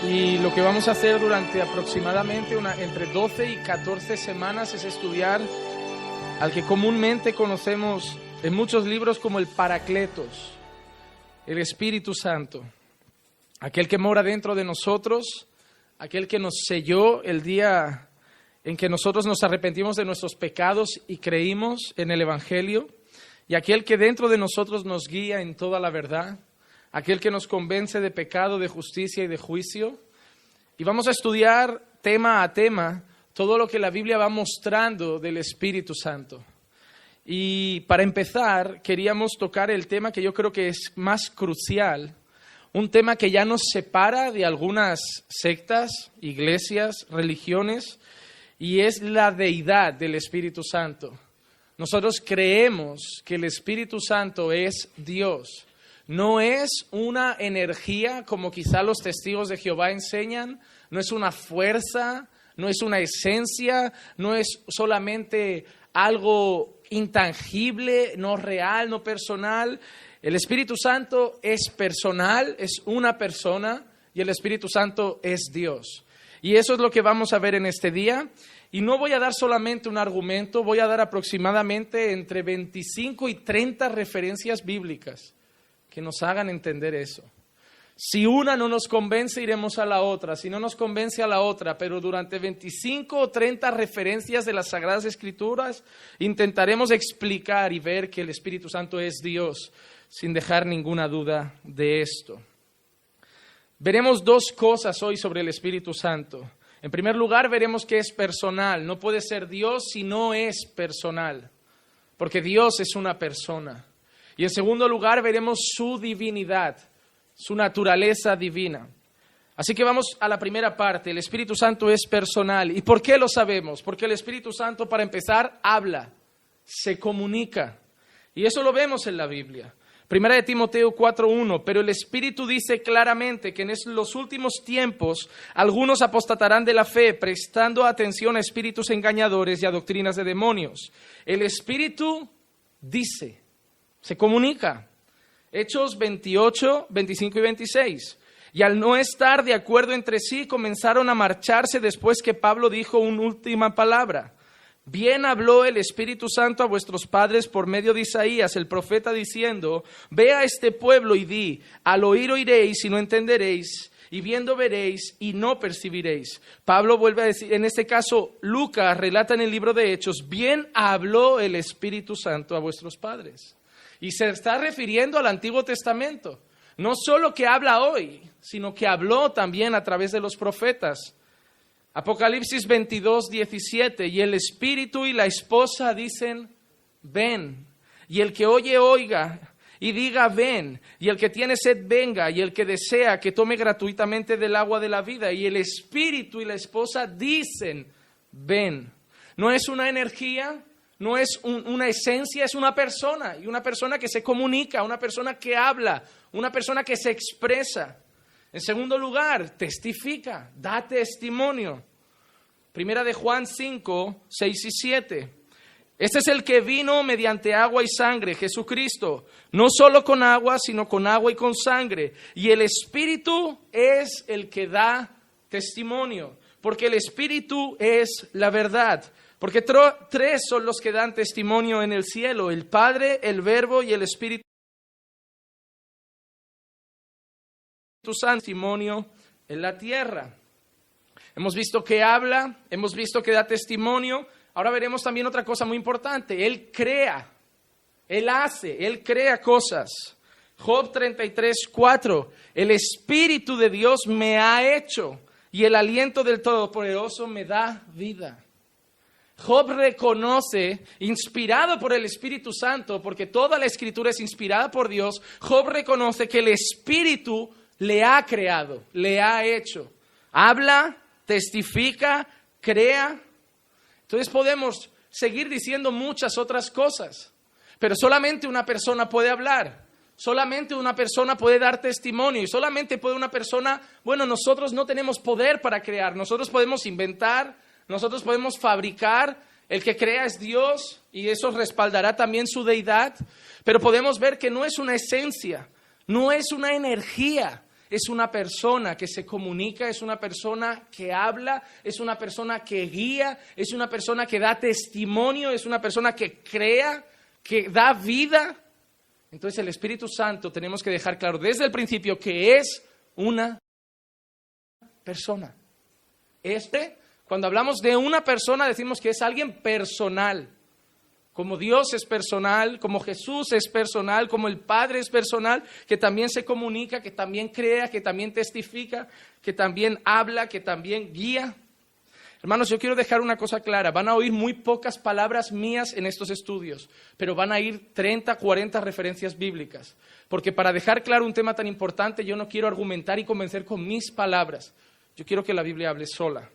Y lo que vamos a hacer durante aproximadamente entre 12 y 14 semanas es estudiar al que comúnmente conocemos en muchos libros como el Paracletos, el Espíritu Santo, aquel que mora dentro de nosotros, aquel que nos selló el día en que nosotros nos arrepentimos de nuestros pecados y creímos en el Evangelio, y aquel que dentro de nosotros nos guía en toda la verdad, aquel que nos convence de pecado, de justicia y de juicio. Y vamos a estudiar tema a tema todo lo que la Biblia va mostrando del Espíritu Santo. Y para empezar, queríamos tocar el tema que yo creo que es más crucial, un tema que ya nos separa de algunas sectas, iglesias, religiones, y es la deidad del Espíritu Santo. Nosotros creemos que el Espíritu Santo es Dios. No es una energía como quizá los testigos de Jehová enseñan, no es una fuerza, no es una esencia, no es solamente algo intangible, no real, no personal. El Espíritu Santo es personal, es una persona y el Espíritu Santo es Dios. Y eso es lo que vamos a ver en este día. Y no voy a dar solamente un argumento, voy a dar aproximadamente entre 25 y 30 referencias bíblicas que nos hagan entender eso. Si una no nos convence, iremos a la otra. Si no nos convence, a la otra. Pero durante 25 o 30 referencias de las Sagradas Escrituras, intentaremos explicar y ver que el Espíritu Santo es Dios, sin dejar ninguna duda de esto. Veremos dos cosas hoy sobre el Espíritu Santo. En primer lugar, veremos que es personal. No puede ser Dios si no es personal, porque Dios es una persona. Y en segundo lugar, veremos su divinidad, su naturaleza divina. Así que vamos a la primera parte. El Espíritu Santo es personal. ¿Y por qué lo sabemos? Porque el Espíritu Santo, para empezar, habla, se comunica. Y eso lo vemos en la Biblia. Primera de Timoteo 4:1, pero el Espíritu dice claramente que en los últimos tiempos algunos apostatarán de la fe, prestando atención a espíritus engañadores y a doctrinas de demonios. El Espíritu dice, se comunica. Hechos 28, 25 y 26. Y al no estar de acuerdo entre sí, comenzaron a marcharse después que Pablo dijo una última palabra. Bien habló el Espíritu Santo a vuestros padres por medio de Isaías, el profeta, diciendo, ve a este pueblo y di, al oír oiréis y no entenderéis, y viendo veréis y no percibiréis. Pablo vuelve a decir, en este caso Lucas relata en el libro de Hechos, bien habló el Espíritu Santo a vuestros padres. Y se está refiriendo al Antiguo Testamento. No solo que habla hoy, sino que habló también a través de los profetas. Apocalipsis 22, 17. Y el Espíritu y la esposa dicen, ven. Y el que oye, oiga. Y diga, ven. Y el que tiene sed, venga. Y el que desea, que tome gratuitamente del agua de la vida. Y el Espíritu y la esposa dicen, ven. No es una energía, no es una esencia, es una persona. Y una persona que se comunica, una persona que habla, una persona que se expresa. En segundo lugar, testifica, da testimonio. Primera de Juan 5, 6 y 7. Este es el que vino mediante agua y sangre, Jesucristo, no solo con agua, sino con agua y con sangre. Y el Espíritu es el que da testimonio, porque el Espíritu es la verdad. Porque tres son los que dan testimonio en el cielo, el Padre, el Verbo y el Espíritu Santo, testimonio en la tierra. Hemos visto que habla, hemos visto que da testimonio. Ahora veremos también otra cosa muy importante. Él crea, Él hace, Él crea cosas. Job 33, 4. El Espíritu de Dios me ha hecho y el aliento del Todopoderoso me da vida. Job reconoce, inspirado por el Espíritu Santo, porque toda la Escritura es inspirada por Dios, Job reconoce que el Espíritu le ha creado, le ha hecho. Habla, testifica, crea. Entonces podemos seguir diciendo muchas otras cosas, pero solamente una persona puede hablar, solamente una persona puede dar testimonio y solamente puede una persona, nosotros no tenemos poder para crear, nosotros podemos inventar, nosotros podemos fabricar, el que crea es Dios y eso respaldará también su deidad, pero podemos ver que no es una esencia, no es una energía, es una persona que se comunica, es una persona que habla, es una persona que guía, es una persona que da testimonio, es una persona que crea, que da vida. Entonces el Espíritu Santo tenemos que dejar claro desde el principio que es una persona. Cuando hablamos de una persona decimos que es alguien personal. Como Dios es personal, como Jesús es personal, como el Padre es personal, que también se comunica, que también crea, que también testifica, que también habla, que también guía. Hermanos, yo quiero dejar una cosa clara. Van a oír muy pocas palabras mías en estos estudios, pero van a ir 30, 40 referencias bíblicas. Porque para dejar claro un tema tan importante, yo no quiero argumentar y convencer con mis palabras. Yo quiero que la Biblia hable sola.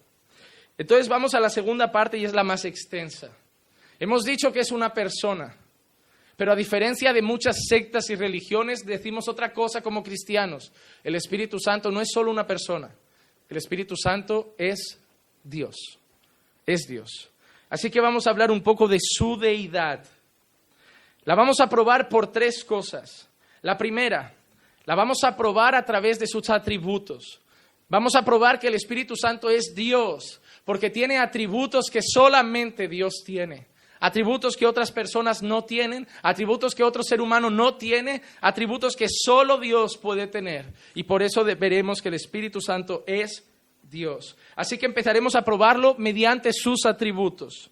Entonces vamos a la segunda parte y es la más extensa. Hemos dicho que es una persona, pero a diferencia de muchas sectas y religiones, decimos otra cosa como cristianos. El Espíritu Santo no es solo una persona. El Espíritu Santo es Dios. Es Dios. Así que vamos a hablar un poco de su deidad. La vamos a probar por 3 cosas. La primera, la vamos a probar a través de sus atributos. Vamos a probar que el Espíritu Santo es Dios, porque tiene atributos que solamente Dios tiene. Atributos que otras personas no tienen, atributos que otro ser humano no tiene, atributos que solo Dios puede tener. Y por eso veremos que el Espíritu Santo es Dios. Así que empezaremos a probarlo mediante sus atributos.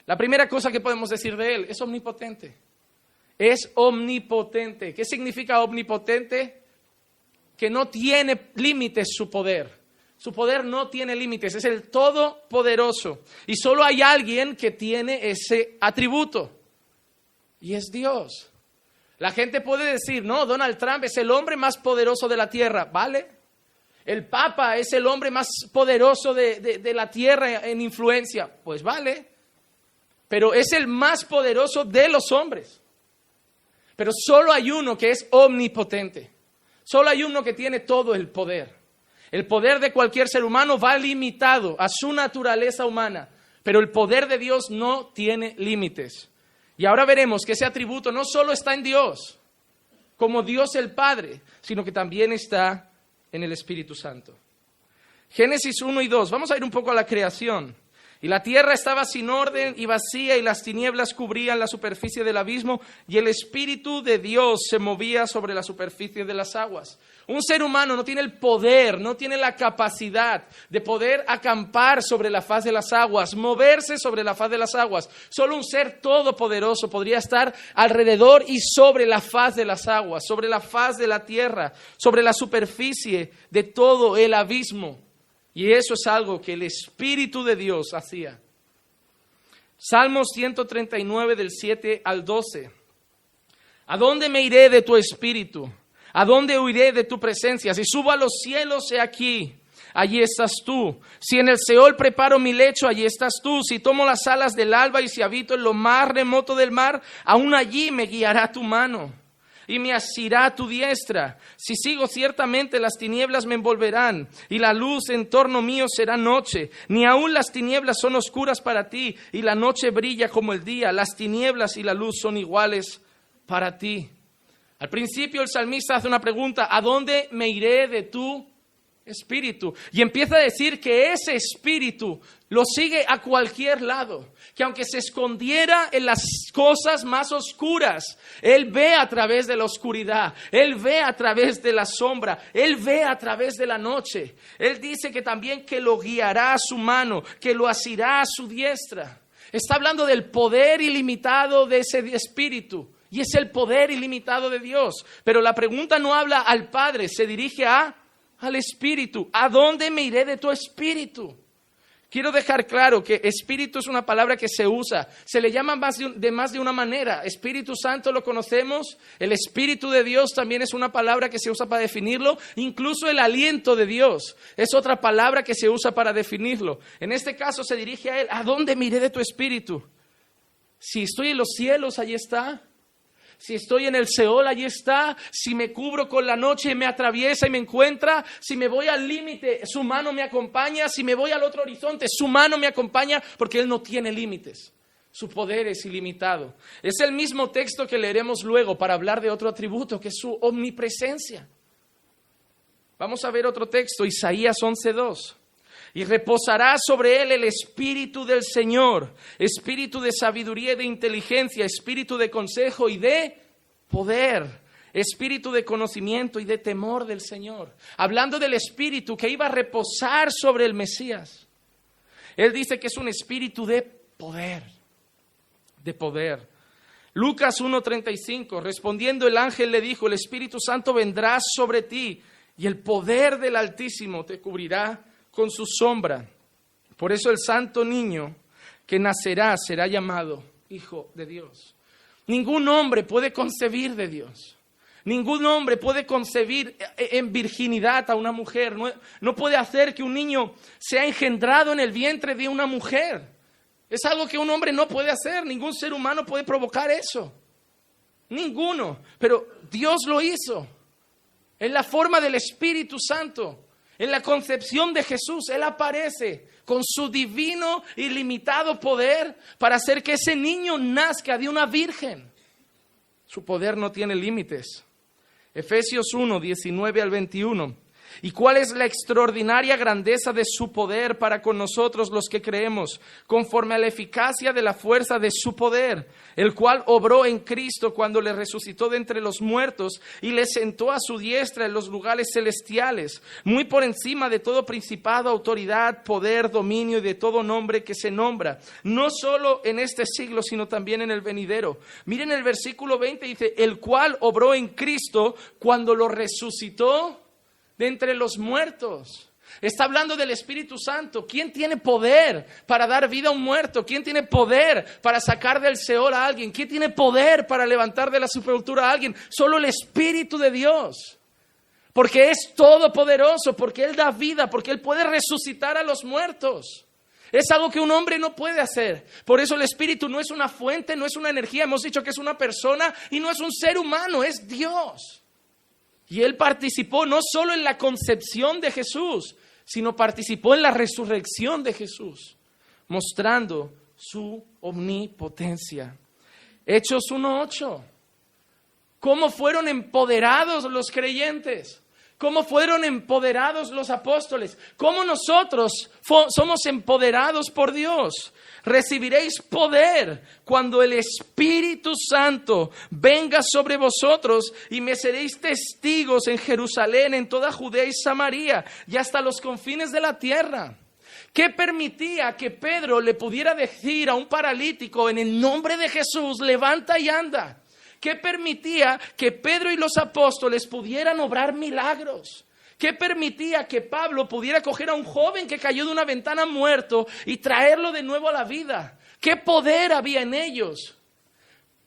La primera cosa que podemos decir de Él es omnipotente. Es omnipotente. ¿Qué significa omnipotente? Que no tiene límites su poder. Su poder no tiene límites, es el todopoderoso. Y solo hay alguien que tiene ese atributo. Y es Dios. La gente puede decir, no, Donald Trump es el hombre más poderoso de la tierra. ¿Vale? El Papa es el hombre más poderoso de la tierra en influencia. Pues vale. Pero es el más poderoso de los hombres. Pero solo hay uno que es omnipotente. Solo hay uno que tiene todo el poder. El poder de cualquier ser humano va limitado a su naturaleza humana, pero el poder de Dios no tiene límites. Y ahora veremos que ese atributo no solo está en Dios, como Dios el Padre, sino que también está en el Espíritu Santo. Génesis 1 y 2, vamos a ir un poco a la creación. Y la tierra estaba sin orden y vacía, y las tinieblas cubrían la superficie del abismo, y el Espíritu de Dios se movía sobre la superficie de las aguas. Un ser humano no tiene el poder, no tiene la capacidad de poder acampar sobre la faz de las aguas, moverse sobre la faz de las aguas. Solo un ser todopoderoso podría estar alrededor y sobre la faz de las aguas, sobre la faz de la tierra, sobre la superficie de todo el abismo. Y eso es algo que el Espíritu de Dios hacía. Salmos 139 del 7 al 12. ¿A dónde me iré de tu espíritu? ¿A dónde huiré de tu presencia? Si subo a los cielos, he aquí, allí estás tú. Si en el Seol preparo mi lecho, allí estás tú. Si tomo las alas del alba y si habito en lo más remoto del mar, aún allí me guiará tu mano y me asirá tu diestra. Si sigo ciertamente, las tinieblas me envolverán y la luz en torno mío será noche. Ni aun las tinieblas son oscuras para ti y la noche brilla como el día. Las tinieblas y la luz son iguales para ti. Al principio el salmista hace una pregunta: ¿a dónde me iré de tu espíritu? Y empieza a decir que ese espíritu lo sigue a cualquier lado, que aunque se escondiera en las cosas más oscuras, Él ve a través de la oscuridad, Él ve a través de la sombra, Él ve a través de la noche. Él dice que también que lo guiará a su mano, que lo asirá a su diestra. Está hablando del poder ilimitado de ese espíritu. Y es el poder ilimitado de Dios. Pero la pregunta no habla al Padre, se dirige al Espíritu. ¿A dónde me iré de tu espíritu? Quiero dejar claro que espíritu es una palabra que se usa, se le llama de más de una manera. Espíritu Santo lo conocemos, el Espíritu de Dios también es una palabra que se usa para definirlo, incluso el aliento de Dios es otra palabra que se usa para definirlo. En este caso se dirige a él: ¿a dónde miré de tu espíritu? Si estoy en los cielos, allí está. Si estoy en el Seol, allí está. Si me cubro con la noche y me atraviesa y me encuentra. Si me voy al límite, su mano me acompaña. Si me voy al otro horizonte, su mano me acompaña, porque Él no tiene límites. Su poder es ilimitado. Es el mismo texto que leeremos luego para hablar de otro atributo, que es su omnipresencia. Vamos a ver otro texto, Isaías 11:2. Y reposará sobre él el espíritu del Señor, espíritu de sabiduría y de inteligencia, espíritu de consejo y de poder, espíritu de conocimiento y de temor del Señor. Hablando del espíritu que iba a reposar sobre el Mesías. Él dice que es un espíritu de poder, de poder. Lucas 1:35, respondiendo el ángel le dijo: el Espíritu Santo vendrá sobre ti y el poder del Altísimo te cubrirá con su sombra. Por eso el santo niño que nacerá será llamado Hijo de Dios. Ningún hombre puede concebir de Dios. Ningún hombre puede concebir en virginidad a una mujer. No puede hacer que un niño sea engendrado en el vientre de una mujer. Es algo que un hombre no puede hacer. Ningún ser humano puede provocar eso. Ninguno. Pero Dios lo hizo. En la forma del Espíritu Santo. En la concepción de Jesús, Él aparece con su divino y limitado poder para hacer que ese niño nazca de una virgen. Su poder no tiene límites. Efesios 1:19-21. ¿Y cuál es la extraordinaria grandeza de su poder para con nosotros los que creemos, conforme a la eficacia de la fuerza de su poder, el cual obró en Cristo cuando le resucitó de entre los muertos y le sentó a su diestra en los lugares celestiales, muy por encima de todo principado, autoridad, poder, dominio y de todo nombre que se nombra, no solo en este siglo, sino también en el venidero? Miren el versículo 20, dice: el cual obró en Cristo cuando lo resucitó de entre los muertos. Está hablando del Espíritu Santo. ¿Quién tiene poder para dar vida a un muerto? ¿Quién tiene poder para sacar del Seol a alguien? ¿Quién tiene poder para levantar de la sepultura a alguien? Solo el Espíritu de Dios. Porque es todopoderoso, porque Él da vida, porque Él puede resucitar a los muertos. Es algo que un hombre no puede hacer. Por eso el Espíritu no es una fuente, no es una energía. Hemos dicho que es una persona y no es un ser humano, es Dios. Y Él participó no solo en la concepción de Jesús, sino participó en la resurrección de Jesús, mostrando su omnipotencia. Hechos 1:8. ¿Cómo fueron empoderados los creyentes? ¿Cómo fueron empoderados los apóstoles? ¿Cómo nosotros somos empoderados por Dios? Recibiréis poder cuando el Espíritu Santo venga sobre vosotros y me seréis testigos en Jerusalén, en toda Judea y Samaria y hasta los confines de la tierra. ¿Qué permitía que Pedro le pudiera decir a un paralítico: en el nombre de Jesús, levanta y anda? ¿Qué permitía que Pedro y los apóstoles pudieran obrar milagros? ¿Qué permitía que Pablo pudiera coger a un joven que cayó de una ventana muerto y traerlo de nuevo a la vida? ¿Qué poder había en ellos?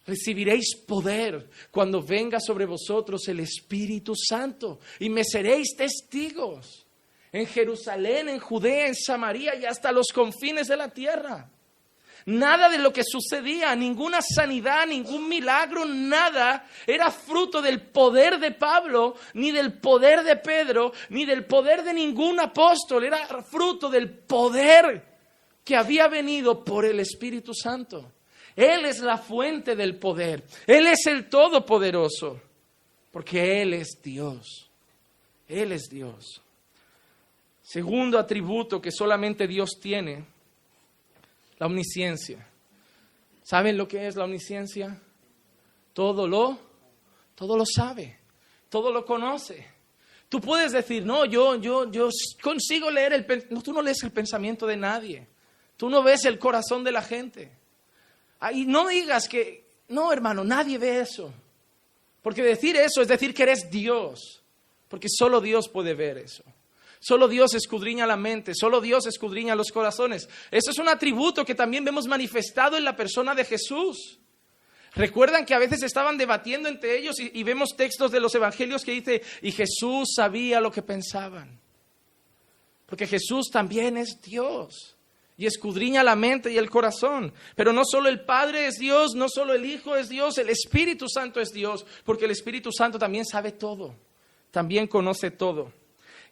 Recibiréis poder cuando venga sobre vosotros el Espíritu Santo y me seréis testigos en Jerusalén, en Judea, en Samaria y hasta los confines de la tierra. Nada de lo que sucedía, ninguna sanidad, ningún milagro, nada era fruto del poder de Pablo, ni del poder de Pedro, ni del poder de ningún apóstol. Era fruto del poder que había venido por el Espíritu Santo. Él es la fuente del poder. Él es el Todopoderoso, porque Él es Dios. Él es Dios. Segundo atributo que solamente Dios tiene: la omnisciencia. ¿Saben lo que es la omnisciencia? Todo lo sabe, todo lo conoce. Tú puedes decir: no, yo consigo leer no, tú no lees el pensamiento de nadie. Tú no ves el corazón de la gente. Y no digas que, no, hermano, nadie ve eso. Porque decir eso es decir que eres Dios. Porque solo Dios puede ver eso. Solo Dios escudriña la mente, solo Dios escudriña los corazones. Eso es un atributo que también vemos manifestado en la persona de Jesús. Recuerdan que a veces estaban debatiendo entre ellos y vemos textos de los evangelios que dice, y Jesús sabía lo que pensaban. Porque Jesús también es Dios y escudriña la mente y el corazón. Pero no solo el Padre es Dios, no solo el Hijo es Dios, el Espíritu Santo es Dios, porque el Espíritu Santo también sabe todo, también conoce todo.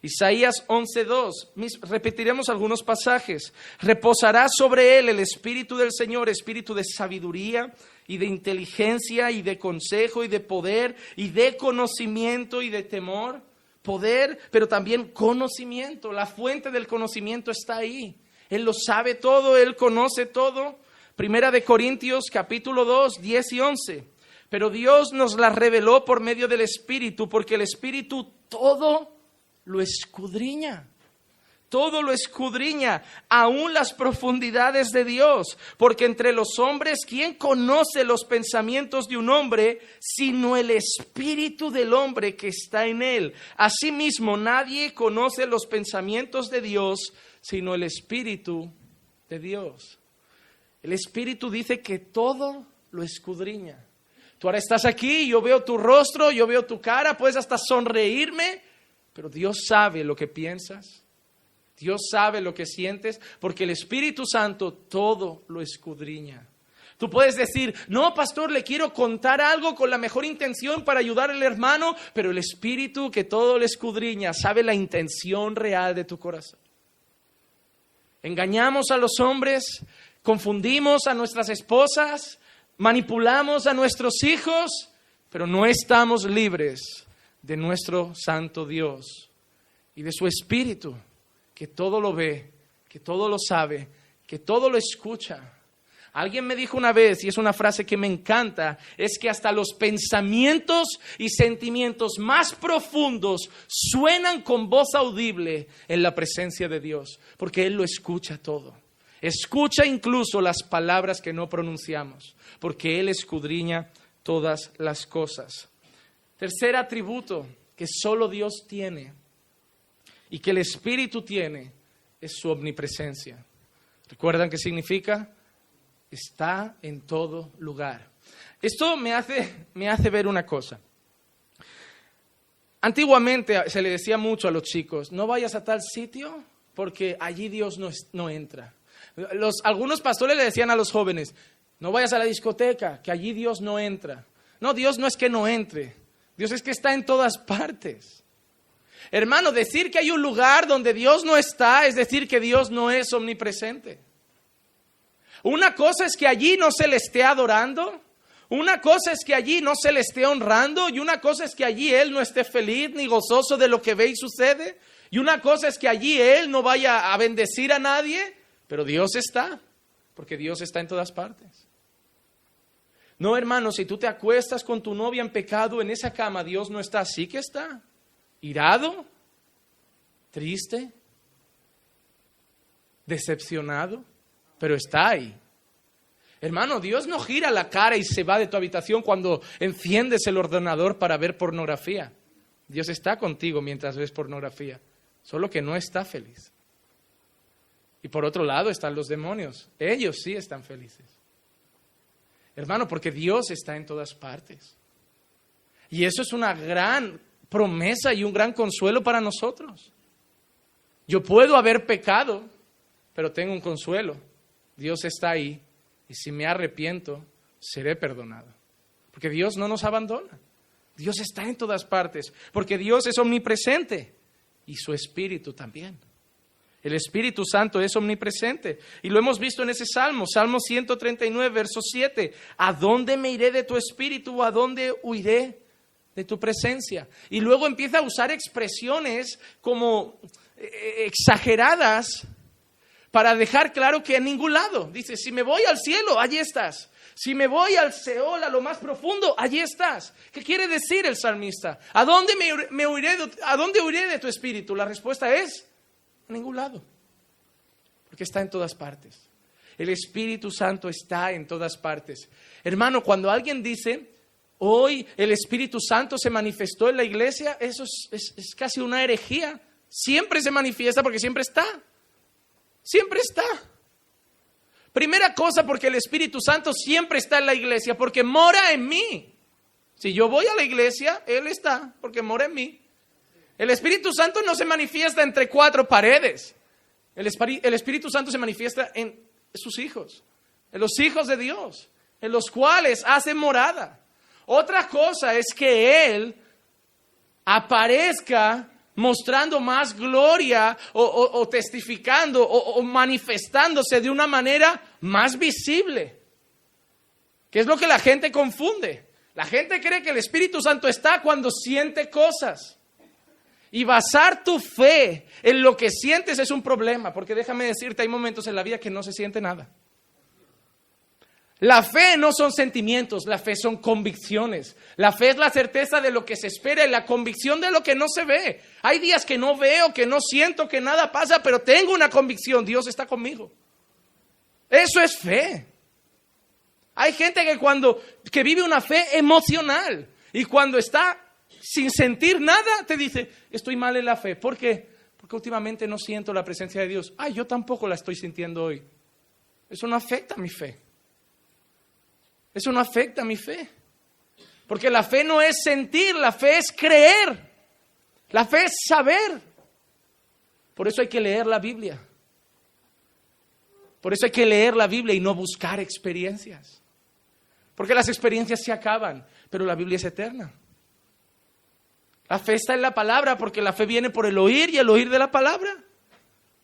Isaías 11:2, repetiremos algunos pasajes. Reposará sobre él el Espíritu del Señor, espíritu de sabiduría y de inteligencia y de consejo y de poder y de conocimiento y de temor. Poder, pero también conocimiento. La fuente del conocimiento está ahí. Él lo sabe todo, Él conoce todo. Primera de Corintios capítulo 2, 10 y 11. Pero Dios nos la reveló por medio del Espíritu, porque el Espíritu todo lo escudriña. Todo lo escudriña, aún las profundidades de Dios. Porque entre los hombres, ¿quién conoce los pensamientos de un hombre sino el espíritu del hombre que está en él? Asimismo, nadie conoce los pensamientos de Dios sino el espíritu de Dios. El Espíritu dice que todo lo escudriña. Tú ahora estás aquí, yo veo tu rostro, yo veo tu cara, puedes hasta sonreírme, pero Dios sabe lo que piensas. Dios sabe lo que sientes, porque el Espíritu Santo todo lo escudriña. Tú puedes decir, no, pastor, le quiero contar algo con la mejor intención para ayudar al hermano, pero el Espíritu que todo lo escudriña sabe la intención real de tu corazón. Engañamos a los hombres, confundimos a nuestras esposas, manipulamos a nuestros hijos, pero no estamos libres de nuestro santo Dios y de su Espíritu, que todo lo ve, que todo lo sabe, que todo lo escucha. Alguien me dijo una vez, y es una frase que me encanta, es que hasta los pensamientos y sentimientos más profundos suenan con voz audible en la presencia de Dios, porque Él lo escucha todo. Escucha incluso las palabras que no pronunciamos, porque Él escudriña todas las cosas. Tercer atributo que solo Dios tiene y que el Espíritu tiene es su omnipresencia. ¿Recuerdan qué significa? Está en todo lugar. Esto me hace ver una cosa. Antiguamente se le decía mucho a los chicos, no vayas a tal sitio porque allí Dios no entra. Algunos pastores le decían a los jóvenes, no vayas a la discoteca, que allí Dios no entra. No, Dios no es que no entre, Dios es que está en todas partes. Hermano, decir que hay un lugar donde Dios no está es decir que Dios no es omnipresente. Una cosa es que allí no se le esté adorando, una cosa es que allí no se le esté honrando, y una cosa es que allí Él no esté feliz ni gozoso de lo que ve y sucede, y una cosa es que allí Él no vaya a bendecir a nadie, pero Dios está, porque Dios está en todas partes. No, hermano, si tú te acuestas con tu novia en pecado en esa cama, Dios no está, sí que está. ¿Irado? ¿Triste? ¿Decepcionado? Pero está ahí. Hermano, Dios no gira la cara y se va de tu habitación cuando enciendes el ordenador para ver pornografía. Dios está contigo mientras ves pornografía, solo que no está feliz. Y por otro lado están los demonios. Ellos sí están felices. Hermano, porque Dios está en todas partes. Y eso es una gran promesa y un gran consuelo para nosotros. Yo puedo haber pecado, pero tengo un consuelo. Dios está ahí y si me arrepiento, seré perdonado. Porque Dios no nos abandona. Dios está en todas partes, porque Dios es omnipresente y su Espíritu también. El Espíritu Santo es omnipresente y lo hemos visto en ese Salmo, Salmo 139, verso 7. ¿A dónde me iré de tu Espíritu o a dónde huiré de tu presencia? Y luego empieza a usar expresiones como exageradas para dejar claro que en ningún lado. Dice, si me voy al cielo, allí estás. Si me voy al Seol, a lo más profundo, allí estás. ¿Qué quiere decir el salmista? ¿A dónde huiré de tu Espíritu? La respuesta es, a ningún lado. Porque está en todas partes. El Espíritu Santo está en todas partes. Hermano, cuando alguien dice, hoy el Espíritu Santo se manifestó en la iglesia, eso es casi una herejía. siempre se manifiesta porque siempre está. Siempre está. Primera cosa, porque el Espíritu Santo siempre está en la iglesia, porque mora en mí. Si yo voy a la iglesia, Él está, porque mora en mí. El Espíritu Santo no se manifiesta entre cuatro paredes. El Espíritu Santo se manifiesta en sus hijos, en los hijos de Dios, en los cuales hace morada. Otra cosa es que Él aparezca mostrando más gloria o testificando o manifestándose de una manera más visible. ¿Qué es lo que la gente confunde? La gente cree que el Espíritu Santo está cuando siente cosas. Y basar tu fe en lo que sientes es un problema, porque déjame decirte, hay momentos en la vida que no se siente nada. La fe no son sentimientos, la fe son convicciones. La fe es la certeza de lo que se espera y la convicción de lo que no se ve. Hay días que no veo, que no siento, que nada pasa, pero tengo una convicción, Dios está conmigo. Eso es fe. Hay gente que vive una fe emocional y cuando está sin sentir nada te dice, estoy mal en la fe. ¿Por qué? Porque últimamente no siento la presencia de Dios. Yo tampoco la estoy sintiendo hoy. Eso no afecta a mi fe. Eso no afecta a mi fe. Porque la fe no es sentir, la fe es creer. La fe es saber. Por eso hay que leer la Biblia. Por eso hay que leer la Biblia y no buscar experiencias. Porque las experiencias se acaban, pero la Biblia es eterna. La fe está en la palabra, porque la fe viene por el oír y el oír de la palabra.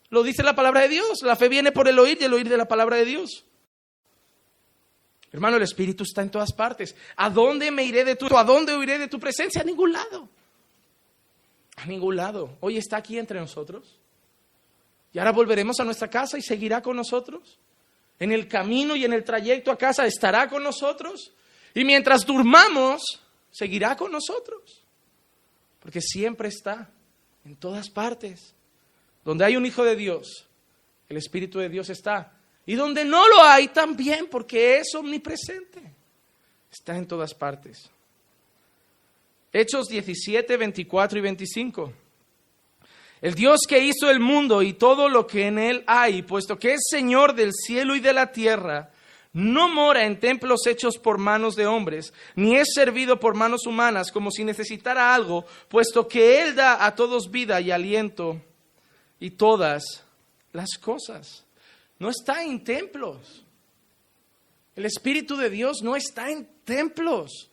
Lo dice la palabra de Dios. La fe viene por el oír y el oír de la palabra de Dios. Hermano, el Espíritu está en todas partes. ¿A dónde me iré de tu? ¿A dónde huiré de tu presencia? A ningún lado. A ningún lado. Hoy está aquí entre nosotros. Y ahora volveremos a nuestra casa y seguirá con nosotros. En el camino y en el trayecto a casa estará con nosotros. Y mientras durmamos, seguirá con nosotros. Porque siempre está en todas partes. Donde hay un hijo de Dios, el Espíritu de Dios está. Y donde no lo hay también, porque es omnipresente. Está en todas partes. Hechos 17, 24 y 25. El Dios que hizo el mundo y todo lo que en él hay, puesto que es Señor del cielo y de la tierra, no mora en templos hechos por manos de hombres, ni es servido por manos humanas como si necesitara algo, puesto que Él da a todos vida y aliento y todas las cosas. No está en templos. El Espíritu de Dios no está en templos.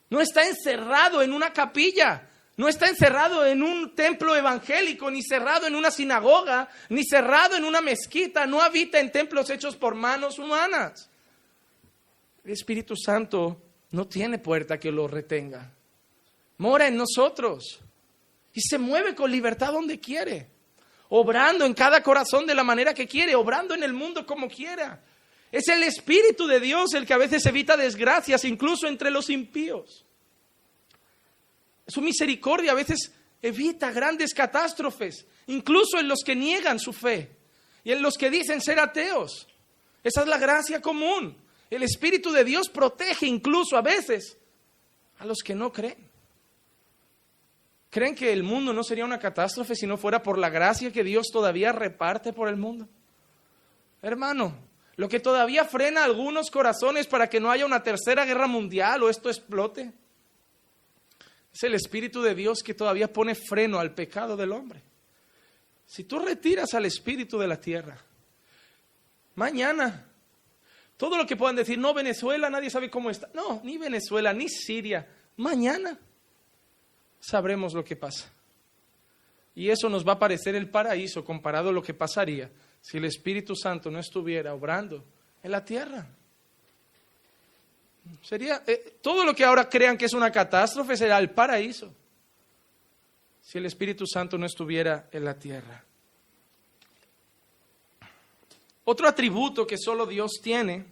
No está encerrado en una capilla. No está encerrado en un templo evangélico, ni cerrado en una sinagoga, ni cerrado en una mezquita. No habita en templos hechos por manos humanas. El Espíritu Santo no tiene puerta que lo retenga. Mora en nosotros y se mueve con libertad donde quiere, obrando en cada corazón de la manera que quiere, obrando en el mundo como quiera. Es el Espíritu de Dios el que a veces evita desgracias, incluso entre los impíos. Su misericordia a veces evita grandes catástrofes, incluso en los que niegan su fe y en los que dicen ser ateos. Esa es la gracia común. El Espíritu de Dios protege incluso a veces a los que no creen. ¿Creen que el mundo no sería una catástrofe si no fuera por la gracia que Dios todavía reparte por el mundo? Hermano, lo que todavía frena algunos corazones para que no haya una tercera guerra mundial o esto explote, es el Espíritu de Dios que todavía pone freno al pecado del hombre. Si tú retiras al Espíritu de la tierra, mañana, todo lo que puedan decir, no, Venezuela, nadie sabe cómo está. No, ni Venezuela, ni Siria. Mañana sabremos lo que pasa. Y eso nos va a parecer el paraíso comparado a lo que pasaría si el Espíritu Santo no estuviera obrando en la tierra. Sería todo lo que ahora crean que es una catástrofe será el paraíso si el Espíritu Santo no estuviera en la tierra. Otro atributo que solo Dios tiene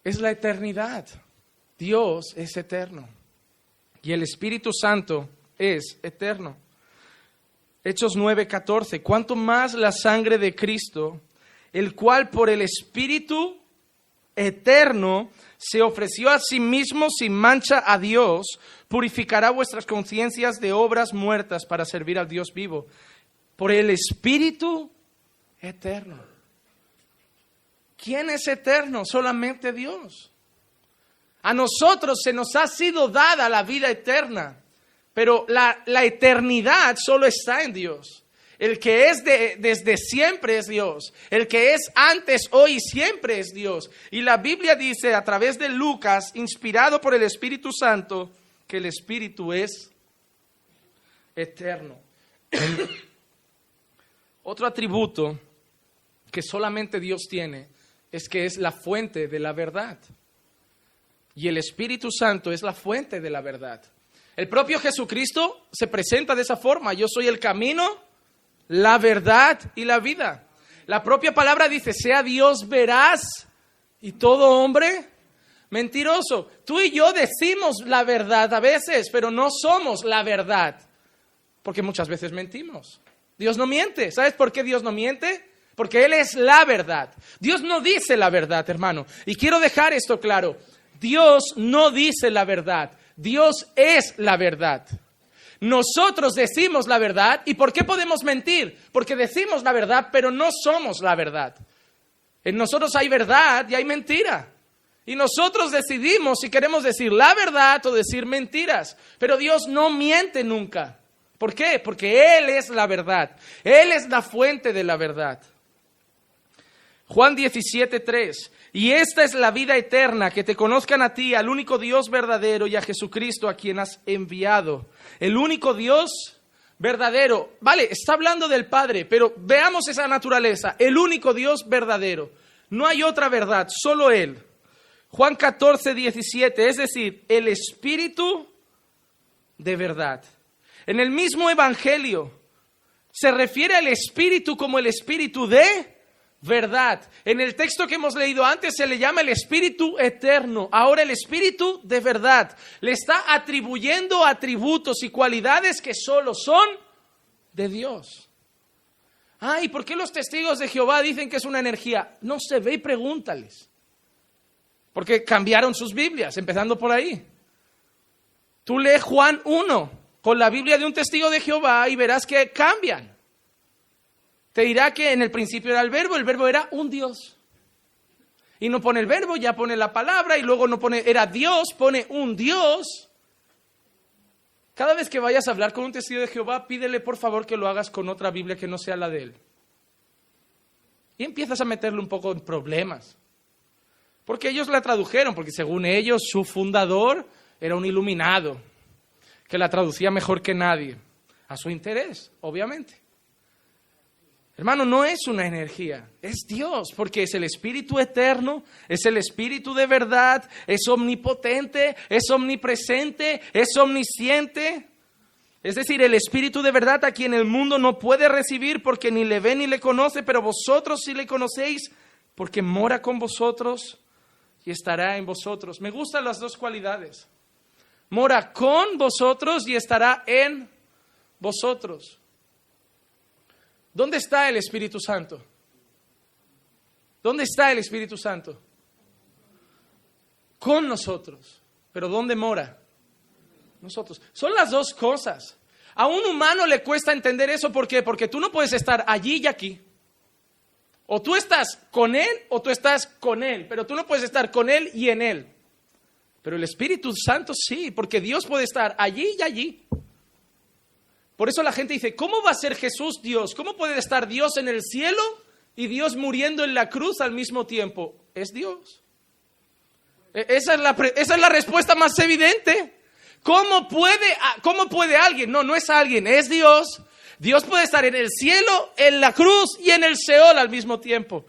es la eternidad. Dios es eterno y el Espíritu Santo es eterno. Hechos 9:14. Cuanto más la sangre de Cristo, el cual por el Espíritu eterno se ofreció a sí mismo sin mancha a Dios, purificará vuestras conciencias de obras muertas para servir al Dios vivo, por el Espíritu eterno. ¿Quién es eterno? Solamente Dios. A nosotros se nos ha sido dada la vida eterna, pero la eternidad solo está en Dios. El que es desde siempre es Dios. El que es antes, hoy y siempre es Dios. Y la Biblia dice a través de Lucas, inspirado por el Espíritu Santo, que el Espíritu es eterno. Otro atributo que solamente Dios tiene es que es la fuente de la verdad. Y el Espíritu Santo es la fuente de la verdad. El propio Jesucristo se presenta de esa forma. Yo soy el camino, la verdad y la vida. La propia palabra dice, sea Dios veraz y todo hombre mentiroso. Tú y yo decimos la verdad a veces, pero no somos la verdad. Porque muchas veces mentimos. Dios no miente. ¿Sabes por qué Dios no miente? Porque Él es la verdad. Dios no dice la verdad, hermano. Y quiero dejar esto claro. Dios no dice la verdad. Dios es la verdad. Nosotros decimos la verdad. ¿Y por qué podemos mentir? Porque decimos la verdad, pero no somos la verdad. En nosotros hay verdad y hay mentira. Y nosotros decidimos si queremos decir la verdad o decir mentiras. Pero Dios no miente nunca. ¿Por qué? Porque Él es la verdad. Él es la fuente de la verdad. Juan 17:3. Y esta es la vida eterna, que te conozcan a ti, al único Dios verdadero, y a Jesucristo a quien has enviado. El único Dios verdadero. Vale, está hablando del Padre, pero veamos esa naturaleza. El único Dios verdadero. No hay otra verdad, solo Él. Juan 14:17, es decir, el Espíritu de verdad. En el mismo Evangelio se refiere al Espíritu como el Espíritu de verdad. En el texto que hemos leído antes se le llama el Espíritu eterno. Ahora el Espíritu de verdad. Le está atribuyendo atributos y cualidades que solo son de Dios. ¿Y por qué los testigos de Jehová dicen que es una energía? No se ve y pregúntales. Porque cambiaron sus Biblias, empezando por ahí. Tú lees Juan 1 con la Biblia de un testigo de Jehová y verás que cambian. Te dirá que en el principio era el verbo era un Dios. Y no pone el verbo, ya pone la palabra, y luego no pone, era Dios, pone un Dios. Cada vez que vayas a hablar con un testigo de Jehová, pídele por favor que lo hagas con otra Biblia que no sea la de él. Y empiezas a meterle un poco en problemas. Porque ellos la tradujeron, porque según ellos, su fundador era un iluminado, que la traducía mejor que nadie, a su interés, obviamente. Hermano, no es una energía, es Dios, porque es el Espíritu eterno, es el Espíritu de verdad, es omnipotente, es omnipresente, es omnisciente. Es decir, el Espíritu de verdad a quien el mundo no puede recibir porque ni le ve ni le conoce, pero vosotros sí le conocéis porque mora con vosotros y estará en vosotros. Me gustan las dos cualidades. Mora con vosotros y estará en vosotros. ¿Dónde está el Espíritu Santo? ¿Dónde está el Espíritu Santo? Con nosotros. ¿Pero dónde mora? Nosotros. Son las dos cosas. A un humano le cuesta entender eso. ¿Por qué? Porque tú no puedes estar allí y aquí. O tú estás con Él o tú estás con Él. Pero tú no puedes estar con Él y en Él. Pero el Espíritu Santo sí, porque Dios puede estar allí y allí. Por eso la gente dice, ¿cómo va a ser Jesús Dios? ¿Cómo puede estar Dios en el cielo y Dios muriendo en la cruz al mismo tiempo? Es Dios. Esa es la respuesta más evidente. ¿Cómo puede alguien? No es alguien, es Dios. Dios puede estar en el cielo, en la cruz y en el Seol al mismo tiempo.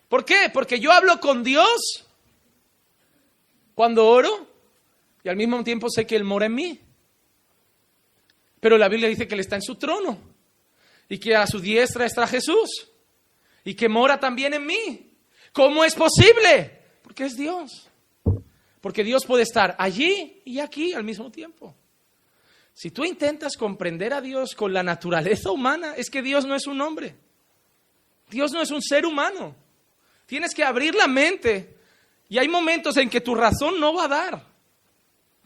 ¿Por qué? Porque yo hablo con Dios cuando oro y al mismo tiempo sé que Él mora en mí. Pero la Biblia dice que Él está en su trono y que a su diestra está Jesús y que mora también en mí. ¿Cómo es posible? Porque es Dios. Porque Dios puede estar allí y aquí al mismo tiempo. Si tú intentas comprender a Dios con la naturaleza humana, es que Dios no es un hombre. Dios no es un ser humano. Tienes que abrir la mente Y hay momentos en que tu razón no va a dar,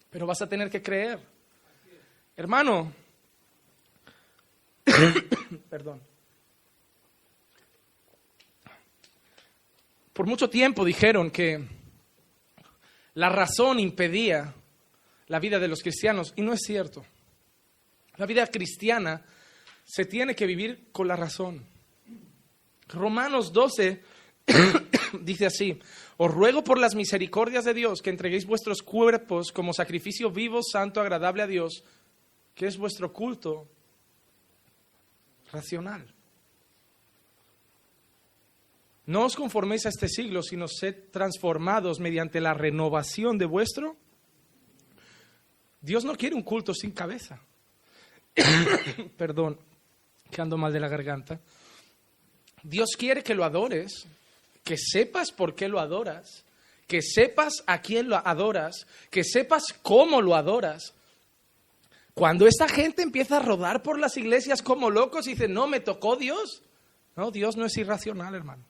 pero vas a tener que creer. Hermano, perdón. Por mucho tiempo dijeron que la razón impedía la vida de los cristianos, y no es cierto. La vida cristiana se tiene que vivir con la razón. Romanos 12 dice así: os ruego por las misericordias de Dios que entreguéis vuestros cuerpos como sacrificio vivo, santo, agradable a Dios, que es vuestro culto racional. No os conforméis a este siglo, sino sed transformados mediante la renovación de vuestro. Dios no quiere un culto sin cabeza. Perdón, que ando mal de la garganta. Dios quiere que lo adores, que sepas por qué lo adoras, que sepas a quién lo adoras, que sepas cómo lo adoras. Cuando esta gente empieza a rodar por las iglesias como locos y dice, no, me tocó Dios. No, Dios no es irracional, hermano.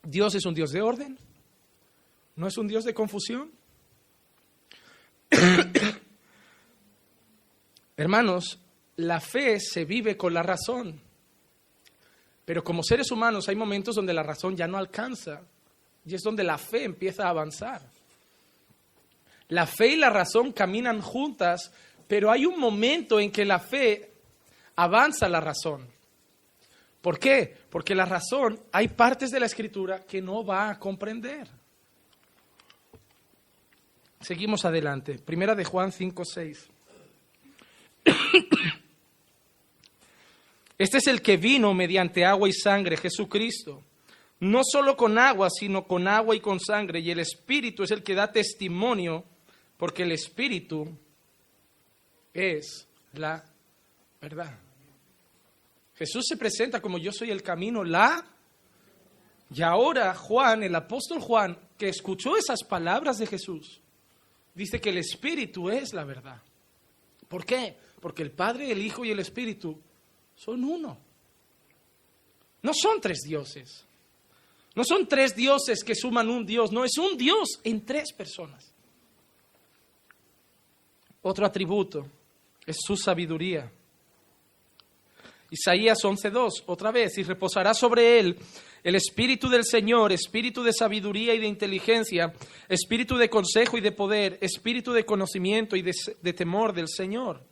Dios es un Dios de orden, no es un Dios de confusión. Hermanos, la fe se vive con la razón, pero como seres humanos hay momentos donde la razón ya no alcanza y es donde la fe empieza a avanzar. La fe y la razón caminan juntas, pero hay un momento en que la fe avanza la razón. ¿Por qué? Porque la razón, hay partes de la Escritura que no va a comprender. Seguimos adelante. Primera de Juan 5:6. Este es el que vino mediante agua y sangre, Jesucristo. No solo con agua, sino con agua y con sangre. Y el Espíritu es el que da testimonio, porque el Espíritu es la verdad. Jesús se presenta como yo soy el camino, Y ahora Juan, el apóstol Juan, que escuchó esas palabras de Jesús, dice que el Espíritu es la verdad. ¿Por qué? Porque el Padre, el Hijo y el Espíritu son uno. No son tres dioses. No son tres dioses que suman un Dios. No, es un Dios en tres personas. Otro atributo es su sabiduría. Isaías 11:2, otra vez, y reposará sobre él el Espíritu del Señor, Espíritu de sabiduría y de inteligencia, Espíritu de consejo y de poder, Espíritu de conocimiento y de temor del Señor.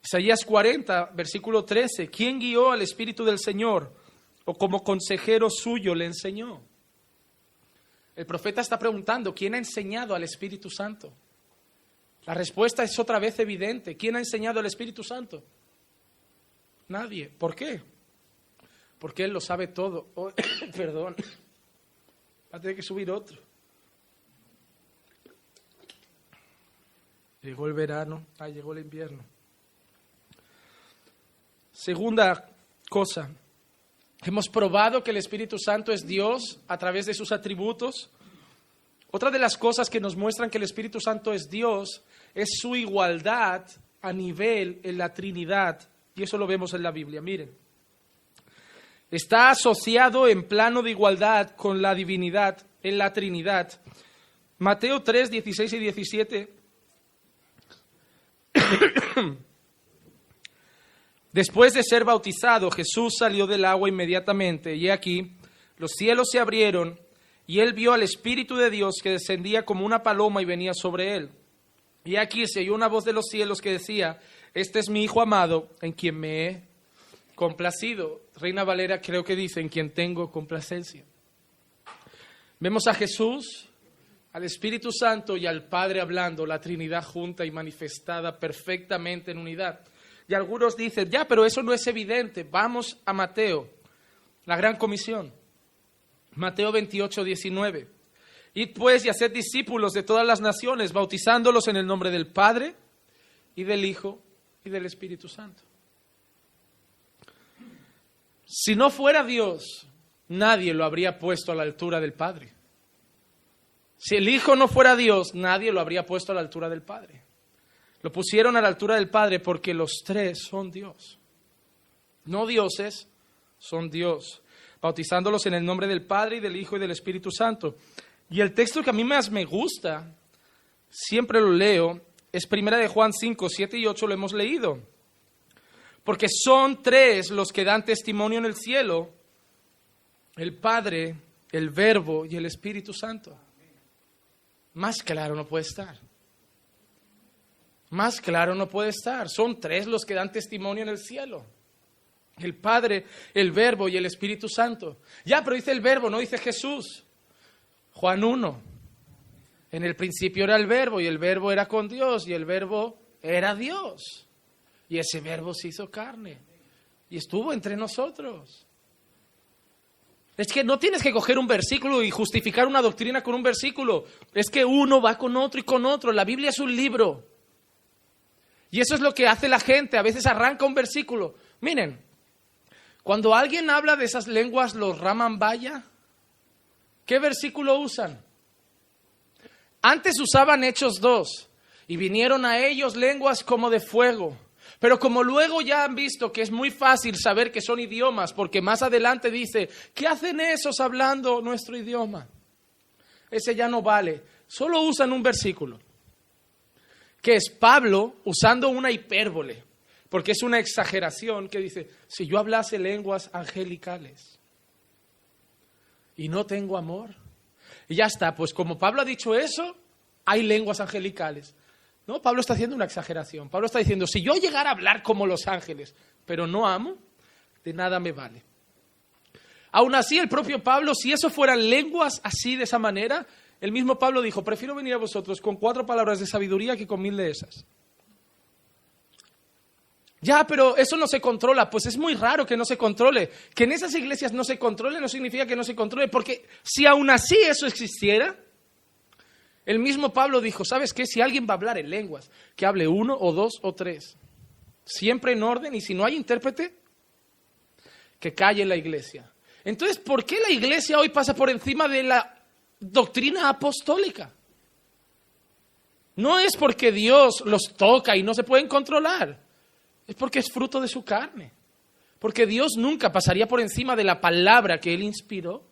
Isaías 40, versículo 13, ¿quién guió al Espíritu del Señor? ¿O como consejero suyo le enseñó? El profeta está preguntando, ¿quién ha enseñado al Espíritu Santo? La respuesta es otra vez evidente, ¿quién ha enseñado al Espíritu Santo? Nadie. ¿Por qué? Porque Él lo sabe todo. Oh, perdón. Va a tener que subir otro. Llegó el verano. Llegó el invierno. Segunda cosa. Hemos probado que el Espíritu Santo es Dios a través de sus atributos. Otra de las cosas que nos muestran que el Espíritu Santo es Dios es su igualdad a nivel en la Trinidad. Y eso lo vemos en la Biblia. Miren, está asociado en plano de igualdad con la divinidad en la Trinidad. Mateo 3, 16 y 17. Después de ser bautizado, Jesús salió del agua inmediatamente. Y aquí, los cielos se abrieron y él vio al Espíritu de Dios que descendía como una paloma y venía sobre él. Y aquí se oyó una voz de los cielos que decía, este es mi Hijo amado, en quien me he complacido. Reina Valera creo que dice, en quien tengo complacencia. Vemos a Jesús, al Espíritu Santo y al Padre hablando, la Trinidad junta y manifestada perfectamente en unidad. Y algunos dicen, ya, pero eso no es evidente. Vamos a Mateo, la gran comisión. Mateo 28, 19. Id pues y haced discípulos de todas las naciones, bautizándolos en el nombre del Padre y del Hijo y del Espíritu Santo. Si no fuera Dios, nadie lo habría puesto a la altura del Padre. Si el Hijo no fuera Dios, nadie lo habría puesto a la altura del Padre. Lo pusieron a la altura del Padre porque los tres son Dios. No dioses, son Dios. bautizándolos en el nombre del Padre y del Hijo y del Espíritu Santo. Y el texto que a mí más me gusta, siempre lo leo, es 1 de Juan 5, 7 y 8, lo hemos leído. Porque son 3 los que dan testimonio en el cielo, el Padre, el Verbo y el Espíritu Santo. Más claro no puede estar. Más claro no puede estar. Son 3 los que dan testimonio en el cielo. El Padre, el Verbo y el Espíritu Santo. Ya, pero dice el Verbo, no dice Jesús. Juan 1. En el principio era el Verbo y el Verbo era con Dios y el Verbo era Dios. Y ese Verbo se hizo carne y estuvo entre nosotros. Es que no tienes que coger un versículo y justificar una doctrina con un versículo. Es que uno va con otro y con otro. La Biblia es un libro. Y eso es lo que hace la gente. A veces arranca un versículo. Miren, cuando alguien habla de esas lenguas, los Ramambaya, ¿qué versículo usan? Antes usaban Hechos 2 y vinieron a ellos lenguas como de fuego. Pero como luego ya han visto que es muy fácil saber que son idiomas, porque más adelante dice, ¿qué hacen esos hablando nuestro idioma? Ese ya no vale. Solo usan un versículo, que es Pablo usando una hipérbole, porque es una exageración que dice, si yo hablase lenguas angelicales y no tengo amor, y ya está, pues como Pablo ha dicho eso, hay lenguas angelicales. No, Pablo está haciendo una exageración. Pablo está diciendo, si yo llegara a hablar como los ángeles, pero no amo, de nada me vale. Aún así, el propio Pablo, si eso fueran lenguas así, de esa manera, el mismo Pablo dijo, prefiero venir a vosotros con 4 palabras de sabiduría que con 1000 de esas. Ya, pero eso no se controla. Pues es muy raro que no se controle. Que en esas iglesias no se controle no significa que no se controle, porque si aún así eso existiera, el mismo Pablo dijo, ¿sabes qué? Si alguien va a hablar en lenguas, que hable 1 o 2 o 3. Siempre en orden, y si no hay intérprete, que calle en la iglesia. Entonces, ¿por qué la iglesia hoy pasa por encima de la doctrina apostólica? No es porque Dios los toca y no se pueden controlar. Es porque es fruto de su carne. Porque Dios nunca pasaría por encima de la palabra que Él inspiró.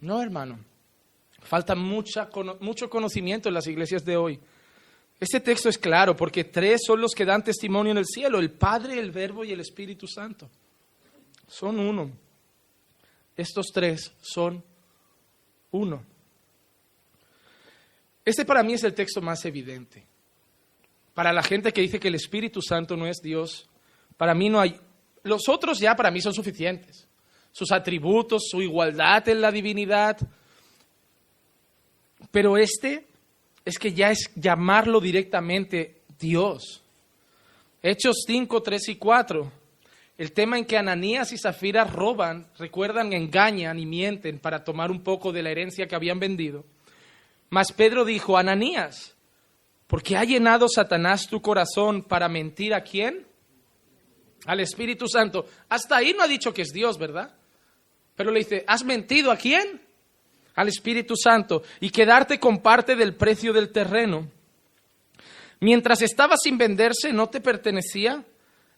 No, hermano. Falta mucho conocimiento en las iglesias de hoy. Este texto es claro porque 3 son los que dan testimonio en el cielo, el Padre, el Verbo y el Espíritu Santo. Son uno. Estos 3 son uno. Este para mí es el texto más evidente. Para la gente que dice que el Espíritu Santo no es Dios, para mí no hay. Los otros ya para mí son suficientes. Sus atributos, su igualdad en la divinidad. Pero este es que ya es llamarlo directamente Dios. Hechos 5, 3 y 4. El tema en que Ananías y Zafira roban, recuerdan, engañan y mienten para tomar un poco de la herencia que habían vendido. Mas Pedro dijo, Ananías, ¿por qué ha llenado Satanás tu corazón para mentir a quién? Al Espíritu Santo. Hasta ahí no ha dicho que es Dios, ¿verdad? Pero le dice, ¿has mentido a quién? Al Espíritu Santo, y quedarte con parte del precio del terreno. Mientras estaba sin venderse, ¿no te pertenecía?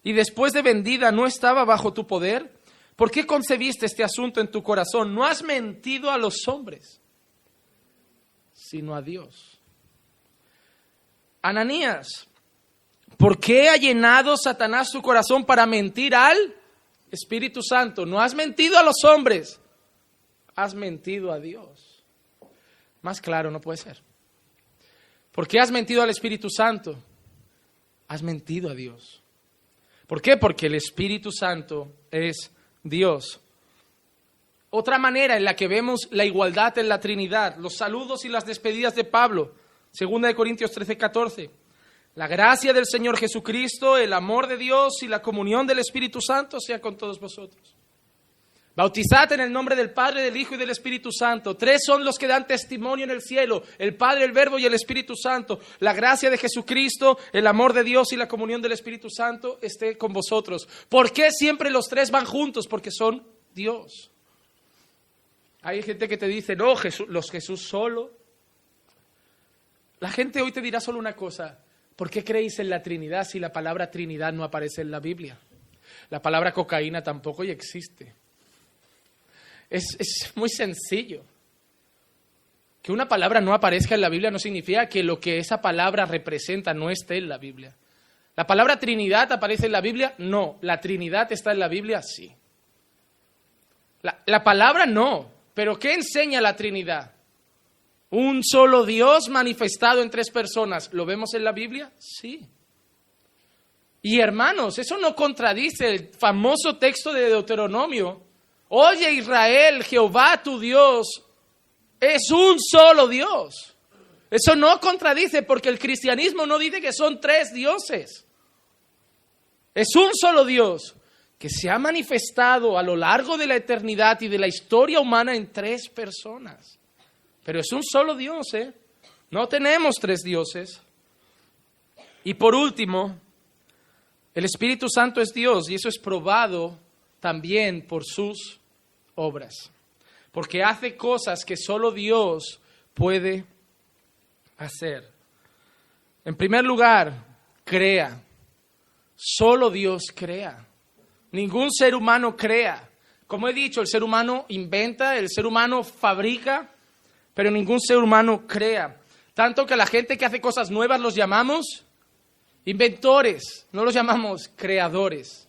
Y después de vendida, ¿no estaba bajo tu poder? ¿Por qué concebiste este asunto en tu corazón? No has mentido a los hombres, sino a Dios. Ananías, ¿por qué ha llenado Satanás tu corazón para mentir al Espíritu Santo? No has mentido a los hombres, has mentido a Dios. Más claro no puede ser. ¿Por qué has mentido al Espíritu Santo? Has mentido a Dios. ¿Por qué? Porque el Espíritu Santo es Dios. Otra manera en la que vemos la igualdad en la Trinidad, los saludos y las despedidas de Pablo, 2 Corintios 13, 14. La gracia del Señor Jesucristo, el amor de Dios y la comunión del Espíritu Santo sea con todos vosotros. Bautizad en el nombre del Padre, del Hijo y del Espíritu Santo. 3 son los que dan testimonio en el cielo, el Padre, el Verbo y el Espíritu Santo. La gracia de Jesucristo, el amor de Dios y la comunión del Espíritu Santo esté con vosotros. ¿Por qué siempre los 3 van juntos? Porque son Dios. Hay gente que te dice, no, Jesús solo. La gente hoy te dirá solo una cosa, ¿por qué creéis en la Trinidad si la palabra Trinidad no aparece en la Biblia? La palabra cocaína tampoco ya existe. Es muy sencillo. Que una palabra no aparezca en la Biblia no significa que lo que esa palabra representa no esté en la Biblia. ¿La palabra Trinidad aparece en la Biblia? No. ¿La Trinidad está en la Biblia? Sí. La palabra no. ¿Pero qué enseña la Trinidad? Un solo Dios manifestado en 3 personas. ¿Lo vemos en la Biblia? Sí. Y hermanos, eso no contradice el famoso texto de Deuteronomio. Oye Israel, Jehová tu Dios es un solo Dios. Eso no contradice porque el cristianismo no dice que son 3 dioses. Es un solo Dios que se ha manifestado a lo largo de la eternidad y de la historia humana en 3 personas. Pero es un solo Dios, ¿eh? No tenemos 3 dioses. Y por último, el Espíritu Santo es Dios y eso es probado también por sus obras. Porque hace cosas que solo Dios puede hacer. En primer lugar, crea. Solo Dios crea. Ningún ser humano crea. Como he dicho, el ser humano inventa, el ser humano fabrica, pero ningún ser humano crea. Tanto que a la gente que hace cosas nuevas los llamamos inventores, no los llamamos creadores,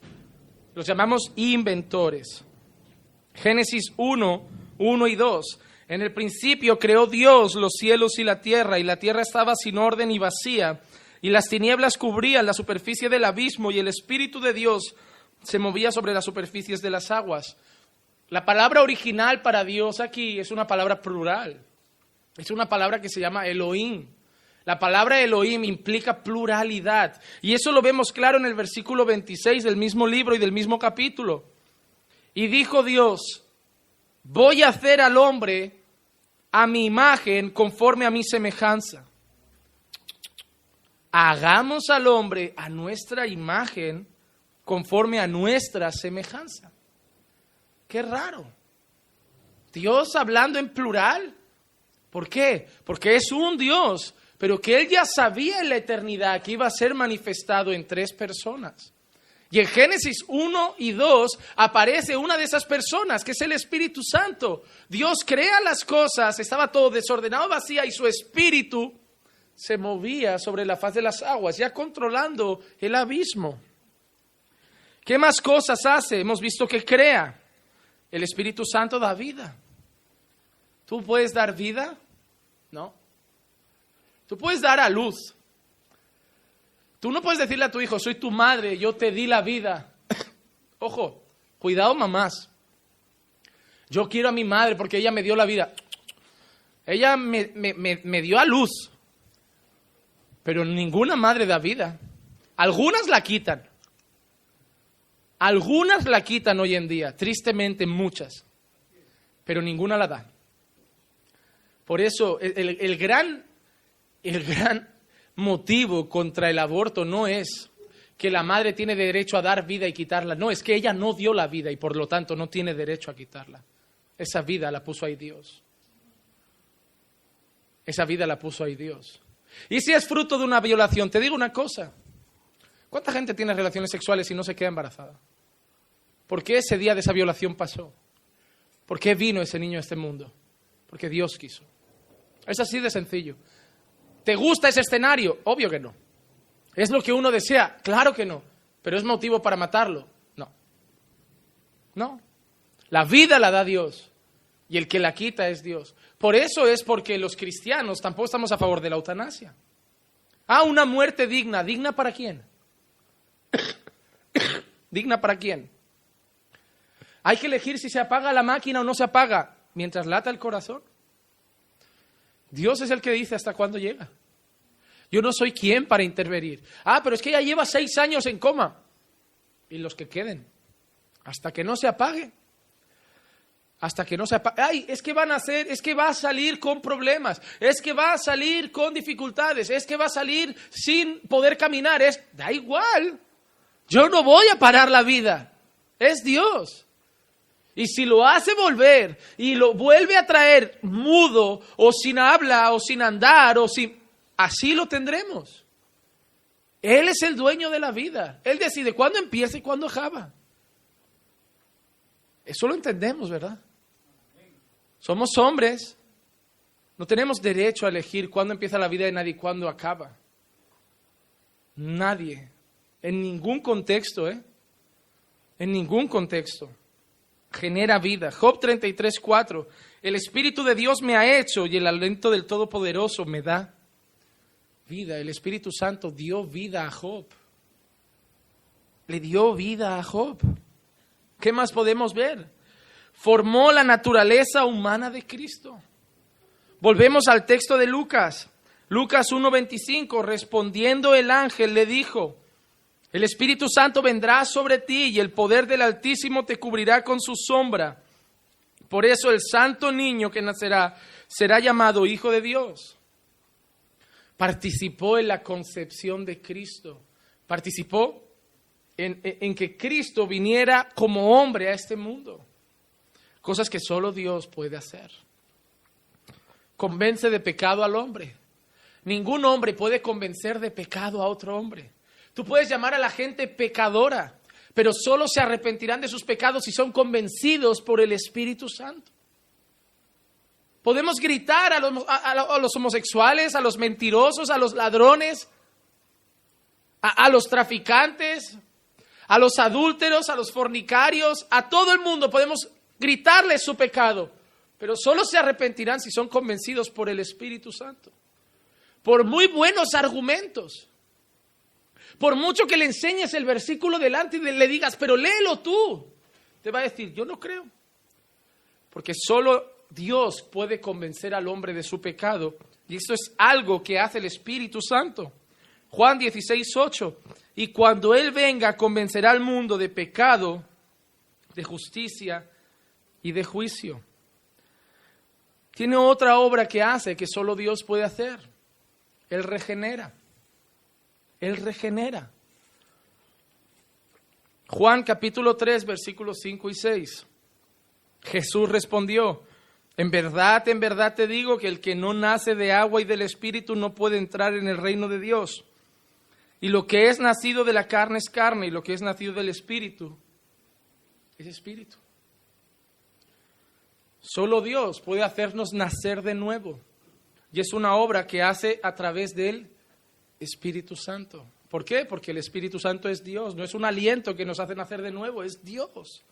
los llamamos inventores. Génesis 1 y 2. En el principio creó Dios los cielos y la tierra estaba sin orden y vacía, y las tinieblas cubrían la superficie del abismo, y el Espíritu de Dios se movía sobre las superficies de las aguas. La palabra original para Dios aquí es una palabra plural. Es una palabra que se llama Elohim. La palabra Elohim implica pluralidad. Y eso lo vemos claro en el versículo 26 del mismo libro y del mismo capítulo. Y dijo Dios: voy a hacer al hombre a mi imagen conforme a mi semejanza. Hagamos al hombre a nuestra imagen conforme a nuestra semejanza. Qué raro. Dios hablando en plural. ¿Por qué? Porque es un Dios, pero que Él ya sabía en la eternidad que iba a ser manifestado en 3 personas. Y en Génesis 1 y 2 aparece una de esas personas, que es el Espíritu Santo. Dios crea las cosas, estaba todo desordenado, vacía, y su Espíritu se movía sobre la faz de las aguas, ya controlando el abismo. ¿Qué más cosas hace? Hemos visto que crea. El Espíritu Santo da vida. ¿Tú puedes dar vida? No. Tú puedes dar a luz. Tú no puedes decirle a tu hijo: soy tu madre, yo te di la vida. Ojo, cuidado mamás. Yo quiero a mi madre porque ella me dio la vida. Ella me dio a luz. Pero ninguna madre da vida. Algunas la quitan. Algunas la quitan hoy en día, tristemente muchas. Pero ninguna la da. Por eso el gran motivo contra el aborto no es que la madre tiene derecho a dar vida y quitarla. No, es que ella no dio la vida y por lo tanto no tiene derecho a quitarla. Esa vida la puso ahí Dios. Esa vida la puso ahí Dios. Y si es fruto de una violación, te digo una cosa. ¿Cuánta gente tiene relaciones sexuales y no se queda embarazada? ¿Por qué ese día de esa violación pasó? ¿Por qué vino ese niño a este mundo? Porque Dios quiso. Es así de sencillo. ¿Te gusta ese escenario? Obvio que no. ¿Es lo que uno desea? Claro que no. ¿Pero es motivo para matarlo? No. No. La vida la da Dios. Y el que la quita es Dios. Por eso es porque los cristianos tampoco estamos a favor de la eutanasia. Una muerte digna. ¿Digna para quién? ¿Digna para quién? Hay que elegir si se apaga la máquina o no se apaga mientras lata el corazón. Dios es el que dice hasta cuándo llega. Yo no soy quien para intervenir. Pero es que ella lleva 6 años en coma. Y los que queden. Hasta que no se apague. Hasta que no se apague. Es que es que va a salir con problemas. Es que va a salir con dificultades. Es que va a salir sin poder caminar. Da igual. Yo no voy a parar la vida. Es Dios. Y si lo hace volver y lo vuelve a traer mudo o sin habla o sin andar así lo tendremos. Él es el dueño de la vida. Él decide cuándo empieza y cuándo acaba. Eso lo entendemos, ¿verdad? Somos hombres. No tenemos derecho a elegir cuándo empieza la vida de nadie y cuándo acaba. Nadie. En ningún contexto, En ningún contexto. Genera vida. Job 33:4. El Espíritu de Dios me ha hecho y el aliento del Todopoderoso me da vida. El Espíritu Santo dio vida a Job. Le dio vida a Job. ¿Qué más podemos ver? Formó la naturaleza humana de Cristo. Volvemos al texto de Lucas. Lucas 1:25. Respondiendo el ángel le dijo: el Espíritu Santo vendrá sobre ti y el poder del Altísimo te cubrirá con su sombra. Por eso el santo niño que nacerá será llamado Hijo de Dios. Participó en la concepción de Cristo. Participó en que Cristo viniera como hombre a este mundo. Cosas que solo Dios puede hacer. Convence de pecado al hombre. Ningún hombre puede convencer de pecado a otro hombre. Tú puedes llamar a la gente pecadora, pero solo se arrepentirán de sus pecados si son convencidos por el Espíritu Santo. Podemos gritar a los homosexuales, a los mentirosos, a los ladrones, a los traficantes, a los adúlteros, a los fornicarios, a todo el mundo podemos gritarles su pecado, pero solo se arrepentirán si son convencidos por el Espíritu Santo. Por muy buenos argumentos. Por mucho que le enseñes el versículo delante y le digas, pero léelo tú, te va a decir, yo no creo. Porque solo Dios puede convencer al hombre de su pecado. Y esto es algo que hace el Espíritu Santo. Juan 16:8. Y cuando Él venga, convencerá al mundo de pecado, de justicia y de juicio. Tiene otra obra que hace que solo Dios puede hacer. Él regenera. Él regenera. Juan capítulo 3, versículos 5 y 6. Jesús respondió: en verdad te digo que el que no nace de agua y del Espíritu no puede entrar en el reino de Dios. Y lo que es nacido de la carne es carne, y lo que es nacido del Espíritu es Espíritu. Solo Dios puede hacernos nacer de nuevo. Y es una obra que hace a través del Espíritu Santo. ¿Por qué? Porque el Espíritu Santo es Dios. No es un aliento que nos hace nacer de nuevo, es Dios.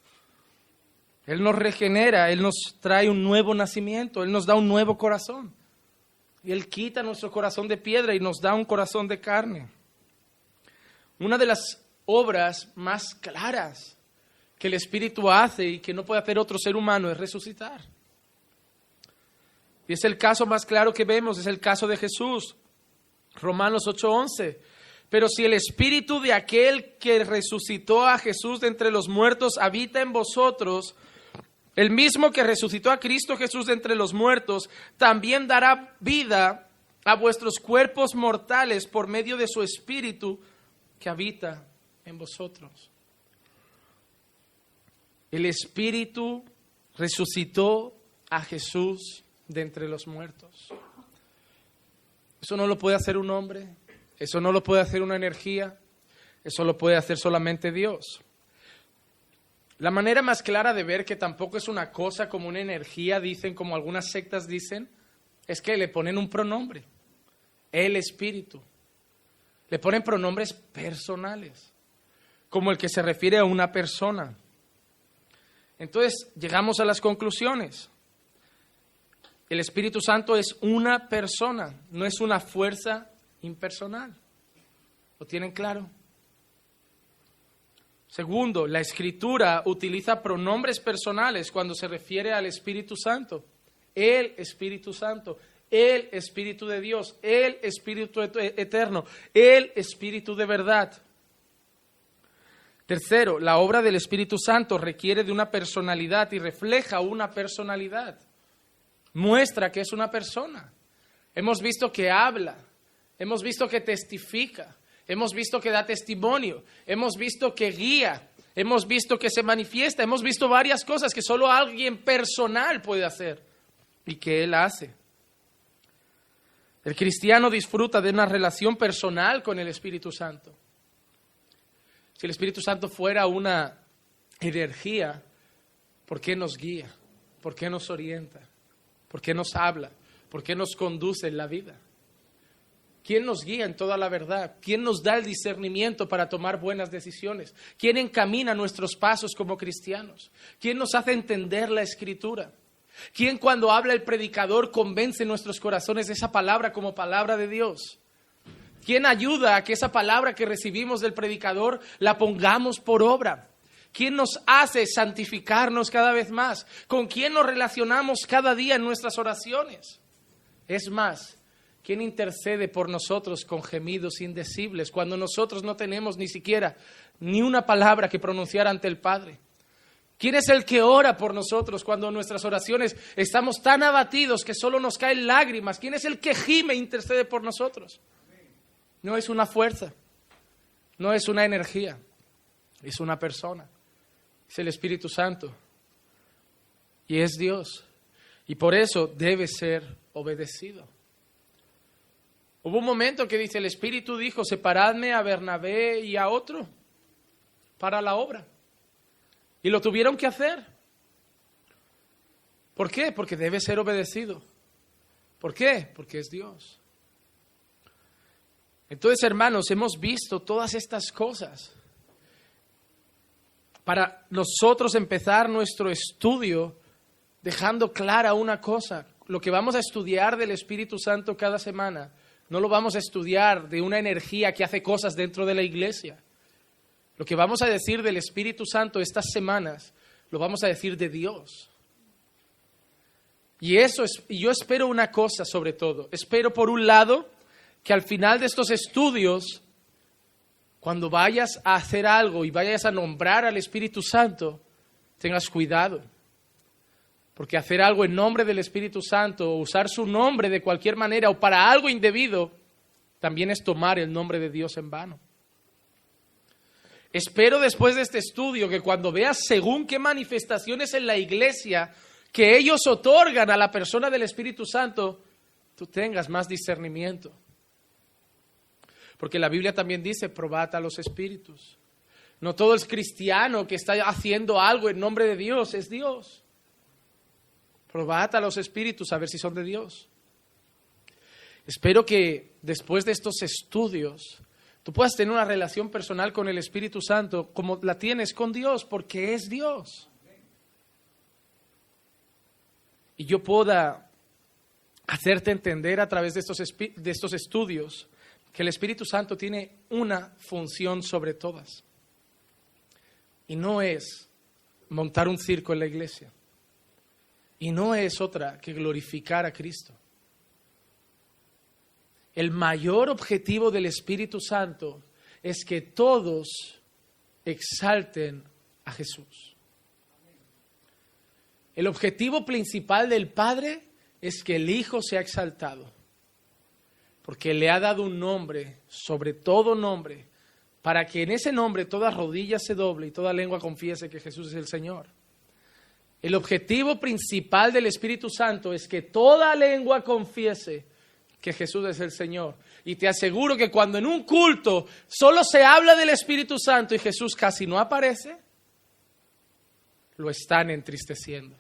Él nos regenera, Él nos trae un nuevo nacimiento, Él nos da un nuevo corazón. Y Él quita nuestro corazón de piedra y nos da un corazón de carne. Una de las obras más claras que el Espíritu hace y que no puede hacer otro ser humano es resucitar. Y es el caso más claro que vemos, es el caso de Jesús. Romanos 8:11. Pero si el Espíritu de aquel que resucitó a Jesús de entre los muertos habita en vosotros, el mismo que resucitó a Cristo Jesús de entre los muertos, también dará vida a vuestros cuerpos mortales por medio de su Espíritu que habita en vosotros. El Espíritu resucitó a Jesús de entre los muertos. Eso no lo puede hacer un hombre, eso no lo puede hacer una energía, eso lo puede hacer solamente Dios. La manera más clara de ver que tampoco es una cosa como una energía, dicen, como algunas sectas dicen, es que le ponen un pronombre, el Espíritu. Le ponen pronombres personales, como el que se refiere a una persona. Entonces, llegamos a las conclusiones. El Espíritu Santo es una persona, no es una fuerza impersonal. ¿Lo tienen claro? Segundo, la Escritura utiliza pronombres personales cuando se refiere al Espíritu Santo. El Espíritu Santo, el Espíritu de Dios, el Espíritu eterno, el Espíritu de verdad. Tercero, la obra del Espíritu Santo requiere de una personalidad y refleja una personalidad. Muestra que es una persona. Hemos visto que habla, hemos visto que testifica, hemos visto que da testimonio, hemos visto que guía, hemos visto que se manifiesta, hemos visto varias cosas que solo alguien personal puede hacer y que Él hace. El cristiano disfruta de una relación personal con el Espíritu Santo. Si el Espíritu Santo fuera una energía, ¿por qué nos guía? ¿Por qué nos orienta? ¿Por qué nos habla? ¿Por qué nos conduce en la vida? ¿Quién nos guía en toda la verdad? ¿Quién nos da el discernimiento para tomar buenas decisiones? ¿Quién encamina nuestros pasos como cristianos? ¿Quién nos hace entender la Escritura? ¿Quién cuando habla el predicador convence nuestros corazones de esa palabra como palabra de Dios? ¿Quién ayuda a que esa palabra que recibimos del predicador la pongamos por obra? ¿Quién nos hace santificarnos cada vez más? ¿Con quién nos relacionamos cada día en nuestras oraciones? Es más, ¿quién intercede por nosotros con gemidos indecibles cuando nosotros no tenemos ni siquiera ni una palabra que pronunciar ante el Padre? ¿Quién es el que ora por nosotros cuando en nuestras oraciones estamos tan abatidos que solo nos caen lágrimas? ¿Quién es el que gime e intercede por nosotros? No es una fuerza, no es una energía, es una persona. Es el Espíritu Santo y es Dios. Y por eso debe ser obedecido. Hubo un momento que dice, el Espíritu dijo, separadme a Bernabé y a otro para la obra. Y lo tuvieron que hacer. ¿Por qué? Porque debe ser obedecido. ¿Por qué? Porque es Dios. Entonces, hermanos, hemos visto todas estas cosas para nosotros empezar nuestro estudio dejando clara una cosa. Lo que vamos a estudiar del Espíritu Santo cada semana, no lo vamos a estudiar de una energía que hace cosas dentro de la iglesia. Lo que vamos a decir del Espíritu Santo estas semanas, lo vamos a decir de Dios. Y yo espero una cosa sobre todo. Espero, por un lado, que al final de estos estudios, cuando vayas a hacer algo y vayas a nombrar al Espíritu Santo, tengas cuidado. Porque hacer algo en nombre del Espíritu Santo, o usar su nombre de cualquier manera, o para algo indebido, también es tomar el nombre de Dios en vano. Espero después de este estudio que cuando veas según qué manifestaciones en la iglesia que ellos otorgan a la persona del Espíritu Santo, tú tengas más discernimiento. Porque la Biblia también dice, probad a los espíritus. No todo el cristiano que está haciendo algo en nombre de Dios es Dios. Probad a los espíritus a ver si son de Dios. Espero que después de estos estudios tú puedas tener una relación personal con el Espíritu Santo como la tienes con Dios, porque es Dios. Y yo pueda hacerte entender a través de estos estudios que el Espíritu Santo tiene una función sobre todas. Y no es montar un circo en la iglesia. Y no es otra que glorificar a Cristo. El mayor objetivo del Espíritu Santo es que todos exalten a Jesús. El objetivo principal del Padre es que el Hijo sea exaltado. Porque le ha dado un nombre, sobre todo nombre, para que en ese nombre toda rodilla se doble y toda lengua confiese que Jesús es el Señor. El objetivo principal del Espíritu Santo es que toda lengua confiese que Jesús es el Señor. Y te aseguro que cuando en un culto solo se habla del Espíritu Santo y Jesús casi no aparece, lo están entristeciendo.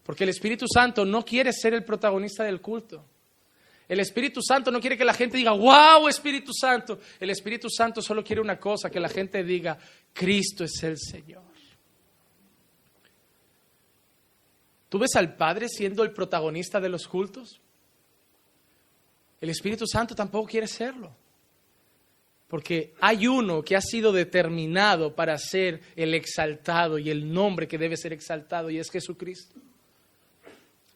Porque el Espíritu Santo no quiere ser el protagonista del culto. El Espíritu Santo no quiere que la gente diga, ¡wow, Espíritu Santo! El Espíritu Santo solo quiere una cosa, que la gente diga, Cristo es el Señor. ¿Tú ves al Padre siendo el protagonista de los cultos? El Espíritu Santo tampoco quiere serlo. Porque hay uno que ha sido determinado para ser el exaltado y el nombre que debe ser exaltado, y es Jesucristo.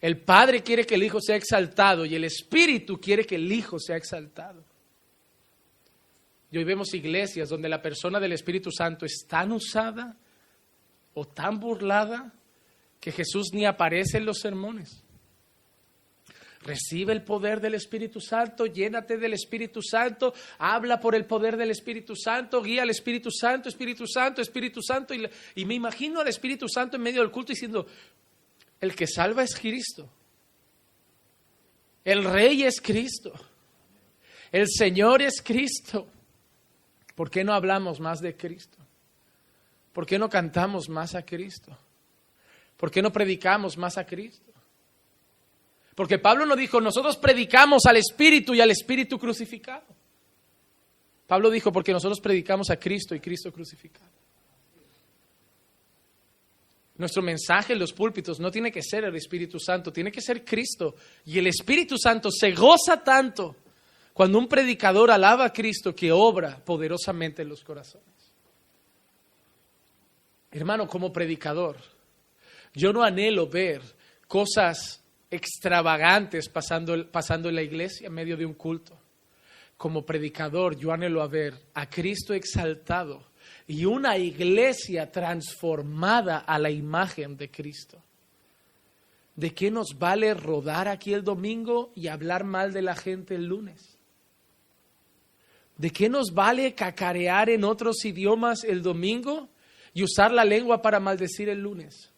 El Padre quiere que el Hijo sea exaltado y el Espíritu quiere que el Hijo sea exaltado. Y hoy vemos iglesias donde la persona del Espíritu Santo es tan usada o tan burlada que Jesús ni aparece en los sermones. Recibe el poder del Espíritu Santo, llénate del Espíritu Santo, habla por el poder del Espíritu Santo, guía al Espíritu Santo, Espíritu Santo, Espíritu Santo. Y me imagino al Espíritu Santo en medio del culto diciendo, el que salva es Cristo. El Rey es Cristo. El Señor es Cristo. ¿Por qué no hablamos más de Cristo? ¿Por qué no cantamos más a Cristo? ¿Por qué no predicamos más a Cristo? Porque Pablo no dijo, nosotros predicamos al Espíritu y al Espíritu crucificado. Pablo dijo, porque nosotros predicamos a Cristo y Cristo crucificado. Nuestro mensaje en los púlpitos no tiene que ser el Espíritu Santo, tiene que ser Cristo. Y el Espíritu Santo se goza tanto cuando un predicador alaba a Cristo que obra poderosamente en los corazones. Hermano, como predicador, yo no anhelo ver cosas extravagantes pasando en la iglesia en medio de un culto. Como predicador, yo anhelo a ver a Cristo exaltado y una iglesia transformada a la imagen de Cristo. ¿De qué nos vale rodar aquí el domingo y hablar mal de la gente el lunes? ¿De qué nos vale cacarear en otros idiomas el domingo y usar la lengua para maldecir el lunes?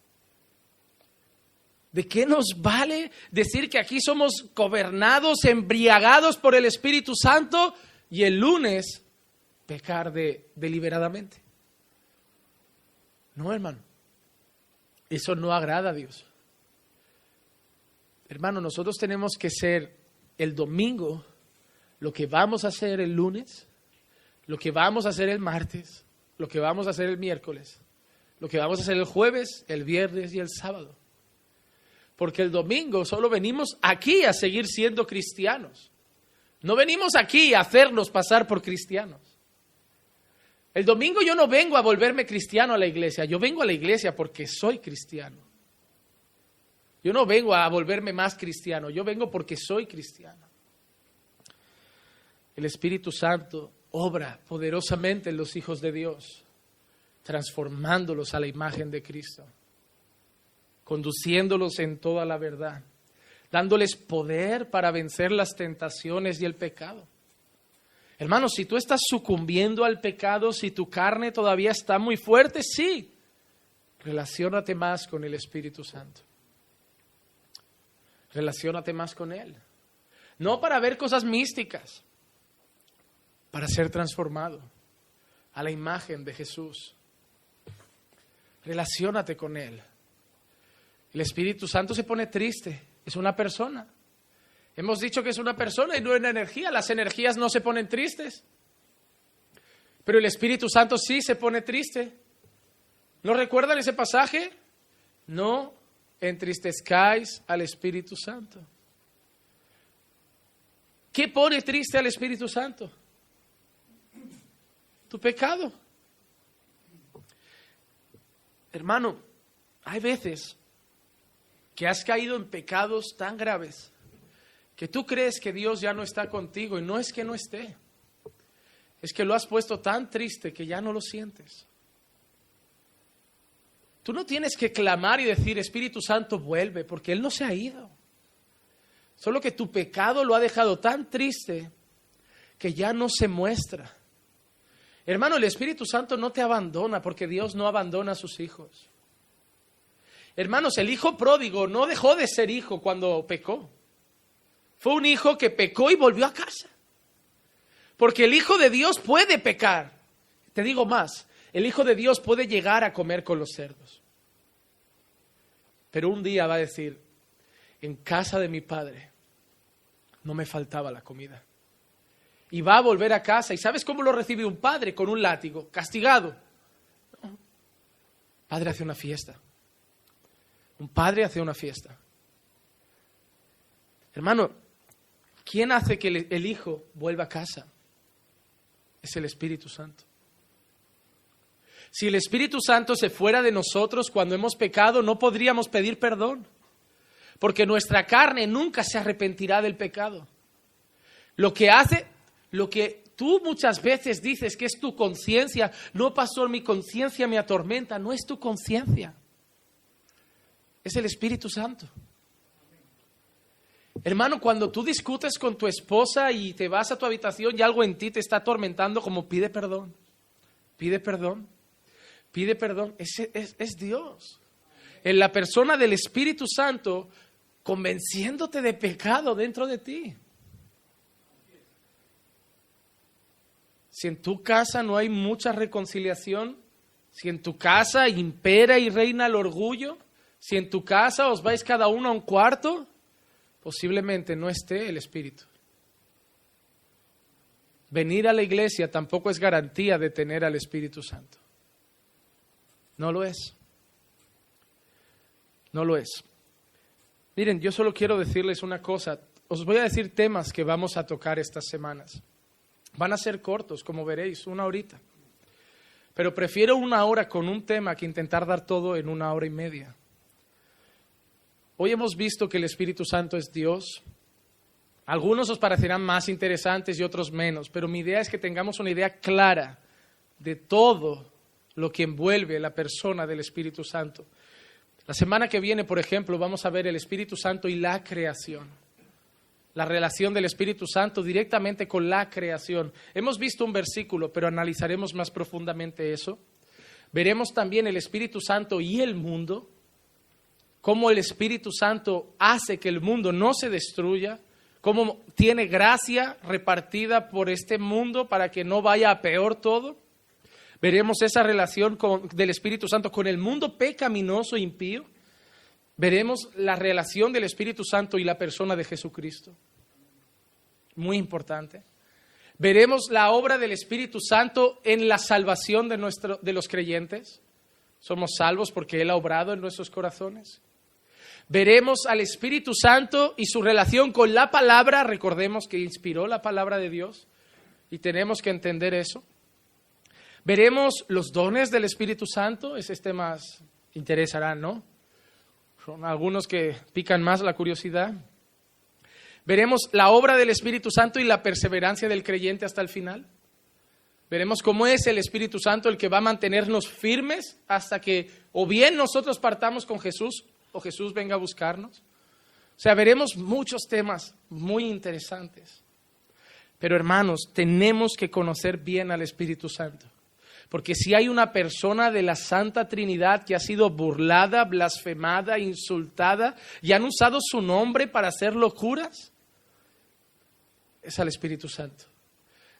¿De qué nos vale decir que aquí somos gobernados, embriagados por el Espíritu Santo y el lunes pecar deliberadamente? No, hermano. Eso no agrada a Dios. Hermano, nosotros tenemos que ser el domingo lo que vamos a hacer el lunes, lo que vamos a hacer el martes, lo que vamos a hacer el miércoles, lo que vamos a hacer el jueves, el viernes y el sábado. Porque el domingo solo venimos aquí a seguir siendo cristianos. No venimos aquí a hacernos pasar por cristianos. El domingo yo no vengo a volverme cristiano a la iglesia. Yo vengo a la iglesia porque soy cristiano. Yo no vengo a volverme más cristiano. Yo vengo porque soy cristiano. El Espíritu Santo obra poderosamente en los hijos de Dios, transformándolos a la imagen de Cristo, conduciéndolos en toda la verdad, dándoles poder para vencer las tentaciones y el pecado. Hermanos, si tú estás sucumbiendo al pecado, si tu carne todavía está muy fuerte, sí, relaciónate más con el Espíritu Santo. Relaciónate más con Él. No para ver cosas místicas, para ser transformado a la imagen de Jesús. Relaciónate con Él. El Espíritu Santo se pone triste, es una persona. Hemos dicho que es una persona y no una energía. Las energías no se ponen tristes. Pero el Espíritu Santo sí se pone triste. ¿No recuerdan ese pasaje? No entristezcáis al Espíritu Santo. ¿Qué pone triste al Espíritu Santo? Tu pecado. Hermano, hay veces que has caído en pecados tan graves que tú crees que Dios ya no está contigo, y no es que no esté, es que lo has puesto tan triste que ya no lo sientes. Tú no tienes que clamar y decir, Espíritu Santo, vuelve, porque Él no se ha ido. Solo que tu pecado lo ha dejado tan triste que ya no se muestra. Hermano, el Espíritu Santo no te abandona, porque Dios no abandona a sus hijos. Hermanos, el hijo pródigo no dejó de ser hijo cuando pecó. Fue un hijo que pecó y volvió a casa. Porque el Hijo de Dios puede pecar. Te digo más, el Hijo de Dios puede llegar a comer con los cerdos. Pero un día va a decir, en casa de mi padre no me faltaba la comida. Y va a volver a casa. ¿Y sabes cómo lo recibe un padre? Con un látigo, castigado. No. Padre hace una fiesta. Un padre hace una fiesta. Hermano, ¿quién hace que el hijo vuelva a casa? Es el Espíritu Santo. Si el Espíritu Santo se fuera de nosotros cuando hemos pecado, no podríamos pedir perdón. Porque nuestra carne nunca se arrepentirá del pecado. Lo que tú muchas veces dices que es tu conciencia, no, pastor, mi conciencia me atormenta, no es tu conciencia. Es el Espíritu Santo. Hermano, cuando tú discutes con tu esposa y te vas a tu habitación y algo en ti te está atormentando, como pide perdón. Pide perdón. Pide perdón. Es Dios. En la persona del Espíritu Santo, convenciéndote de pecado dentro de ti. Si en tu casa no hay mucha reconciliación, si en tu casa impera y reina el orgullo, si en tu casa os vais cada uno a un cuarto, posiblemente no esté el Espíritu. Venir a la iglesia tampoco es garantía de tener al Espíritu Santo. No lo es. No lo es. Miren, yo solo quiero decirles una cosa. Os voy a decir temas que vamos a tocar estas semanas. Van a ser cortos, como veréis, 1 horita. Pero prefiero 1 hora con un tema que intentar dar todo en 1 hora y media. Hoy hemos visto que el Espíritu Santo es Dios. Algunos os parecerán más interesantes y otros menos, pero mi idea es que tengamos una idea clara de todo lo que envuelve la persona del Espíritu Santo. La semana que viene, por ejemplo, vamos a ver el Espíritu Santo y la creación. La relación del Espíritu Santo directamente con la creación. Hemos visto un versículo, pero analizaremos más profundamente eso. Veremos también el Espíritu Santo y el mundo, cómo el Espíritu Santo hace que el mundo no se destruya, cómo tiene gracia repartida por este mundo para que no vaya a peor todo. Veremos esa relación del Espíritu Santo con el mundo pecaminoso e impío. Veremos la relación del Espíritu Santo y la persona de Jesucristo. Muy importante. Veremos la obra del Espíritu Santo en la salvación de los creyentes. Somos salvos porque Él ha obrado en nuestros corazones. Veremos al Espíritu Santo y su relación con la palabra. Recordemos que inspiró la palabra de Dios y tenemos que entender eso. Veremos los dones del Espíritu Santo. Esos temas interesarán, ¿no? Son algunos que pican más la curiosidad. Veremos la obra del Espíritu Santo y la perseverancia del creyente hasta el final. Veremos cómo es el Espíritu Santo el que va a mantenernos firmes hasta que o bien nosotros partamos con Jesús o Jesús venga a buscarnos. O sea, veremos muchos temas muy interesantes. Pero hermanos, tenemos que conocer bien al Espíritu Santo. Porque si hay una persona de la Santa Trinidad que ha sido burlada, blasfemada, insultada y han usado su nombre para hacer locuras, es al Espíritu Santo.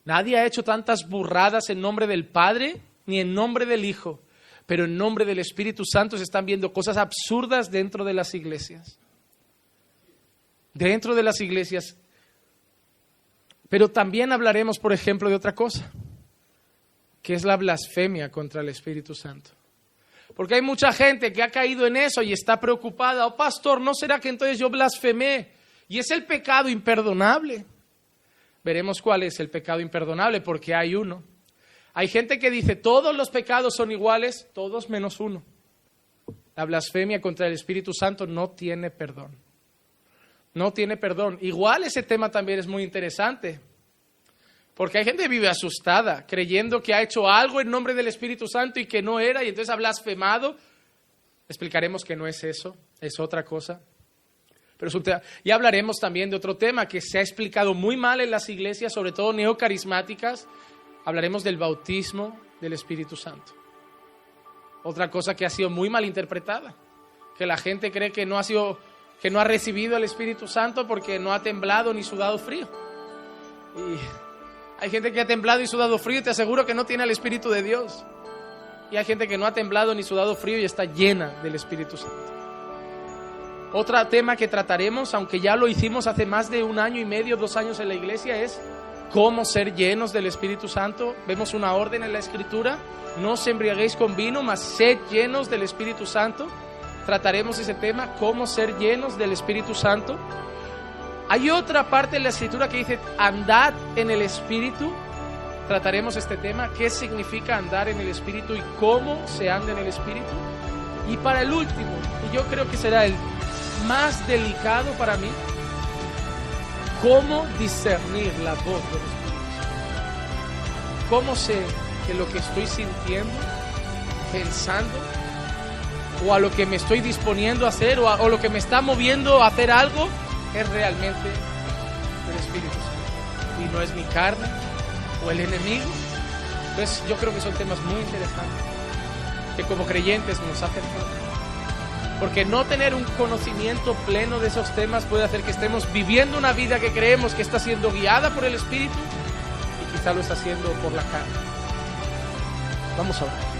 Nadie ha hecho tantas burradas en nombre del Padre ni en nombre del Hijo. Pero en nombre del Espíritu Santo se están viendo cosas absurdas dentro de las iglesias. Dentro de las iglesias. Pero también hablaremos, por ejemplo, de otra cosa, que es la blasfemia contra el Espíritu Santo. Porque hay mucha gente que ha caído en eso y está preocupada. Oh, pastor, ¿no será que entonces yo blasfemé? Y es el pecado imperdonable. Veremos cuál es el pecado imperdonable, porque hay uno. Hay gente que dice, todos los pecados son iguales, todos menos uno. La blasfemia contra el Espíritu Santo no tiene perdón. No tiene perdón. Igual ese tema también es muy interesante. Porque hay gente que vive asustada, creyendo que ha hecho algo en nombre del Espíritu Santo y que no era, y entonces ha blasfemado. Explicaremos que no es eso, es otra cosa. Pero ya hablaremos también de otro tema que se ha explicado muy mal en las iglesias, sobre todo neocarismáticas. Hablaremos del bautismo del Espíritu Santo. Otra cosa que ha sido muy mal interpretada, que la gente cree que no ha recibido el Espíritu Santo porque no ha temblado ni sudado frío. Y hay gente que ha temblado y sudado frío y te aseguro que no tiene el Espíritu de Dios. Y hay gente que no ha temblado ni sudado frío y está llena del Espíritu Santo. Otro tema que trataremos, aunque ya lo hicimos hace más de 1 año y medio, 2 años en la iglesia, es cómo ser llenos del Espíritu Santo. Vemos una orden en la Escritura: no os embriaguéis con vino, mas sed llenos del Espíritu Santo. Trataremos ese tema, cómo ser llenos del Espíritu Santo. Hay otra parte en la Escritura que dice, andad en el Espíritu. Trataremos este tema, qué significa andar en el Espíritu y cómo se anda en el Espíritu. Y para el último, y yo creo que será el más delicado para mí, cómo discernir la voz del Espíritu Santo. Cómo sé que lo que estoy sintiendo, pensando, o a lo que me estoy disponiendo a hacer, o lo que me está moviendo a hacer algo, es realmente el Espíritu Santo y no es mi carne o el enemigo. Entonces yo creo que son temas muy interesantes que como creyentes nos hacen falta, porque no tener un conocimiento pleno de esos temas puede hacer que estemos viviendo una vida que creemos que está siendo guiada por el Espíritu y quizá lo está haciendo por la carne. Vamos a orar.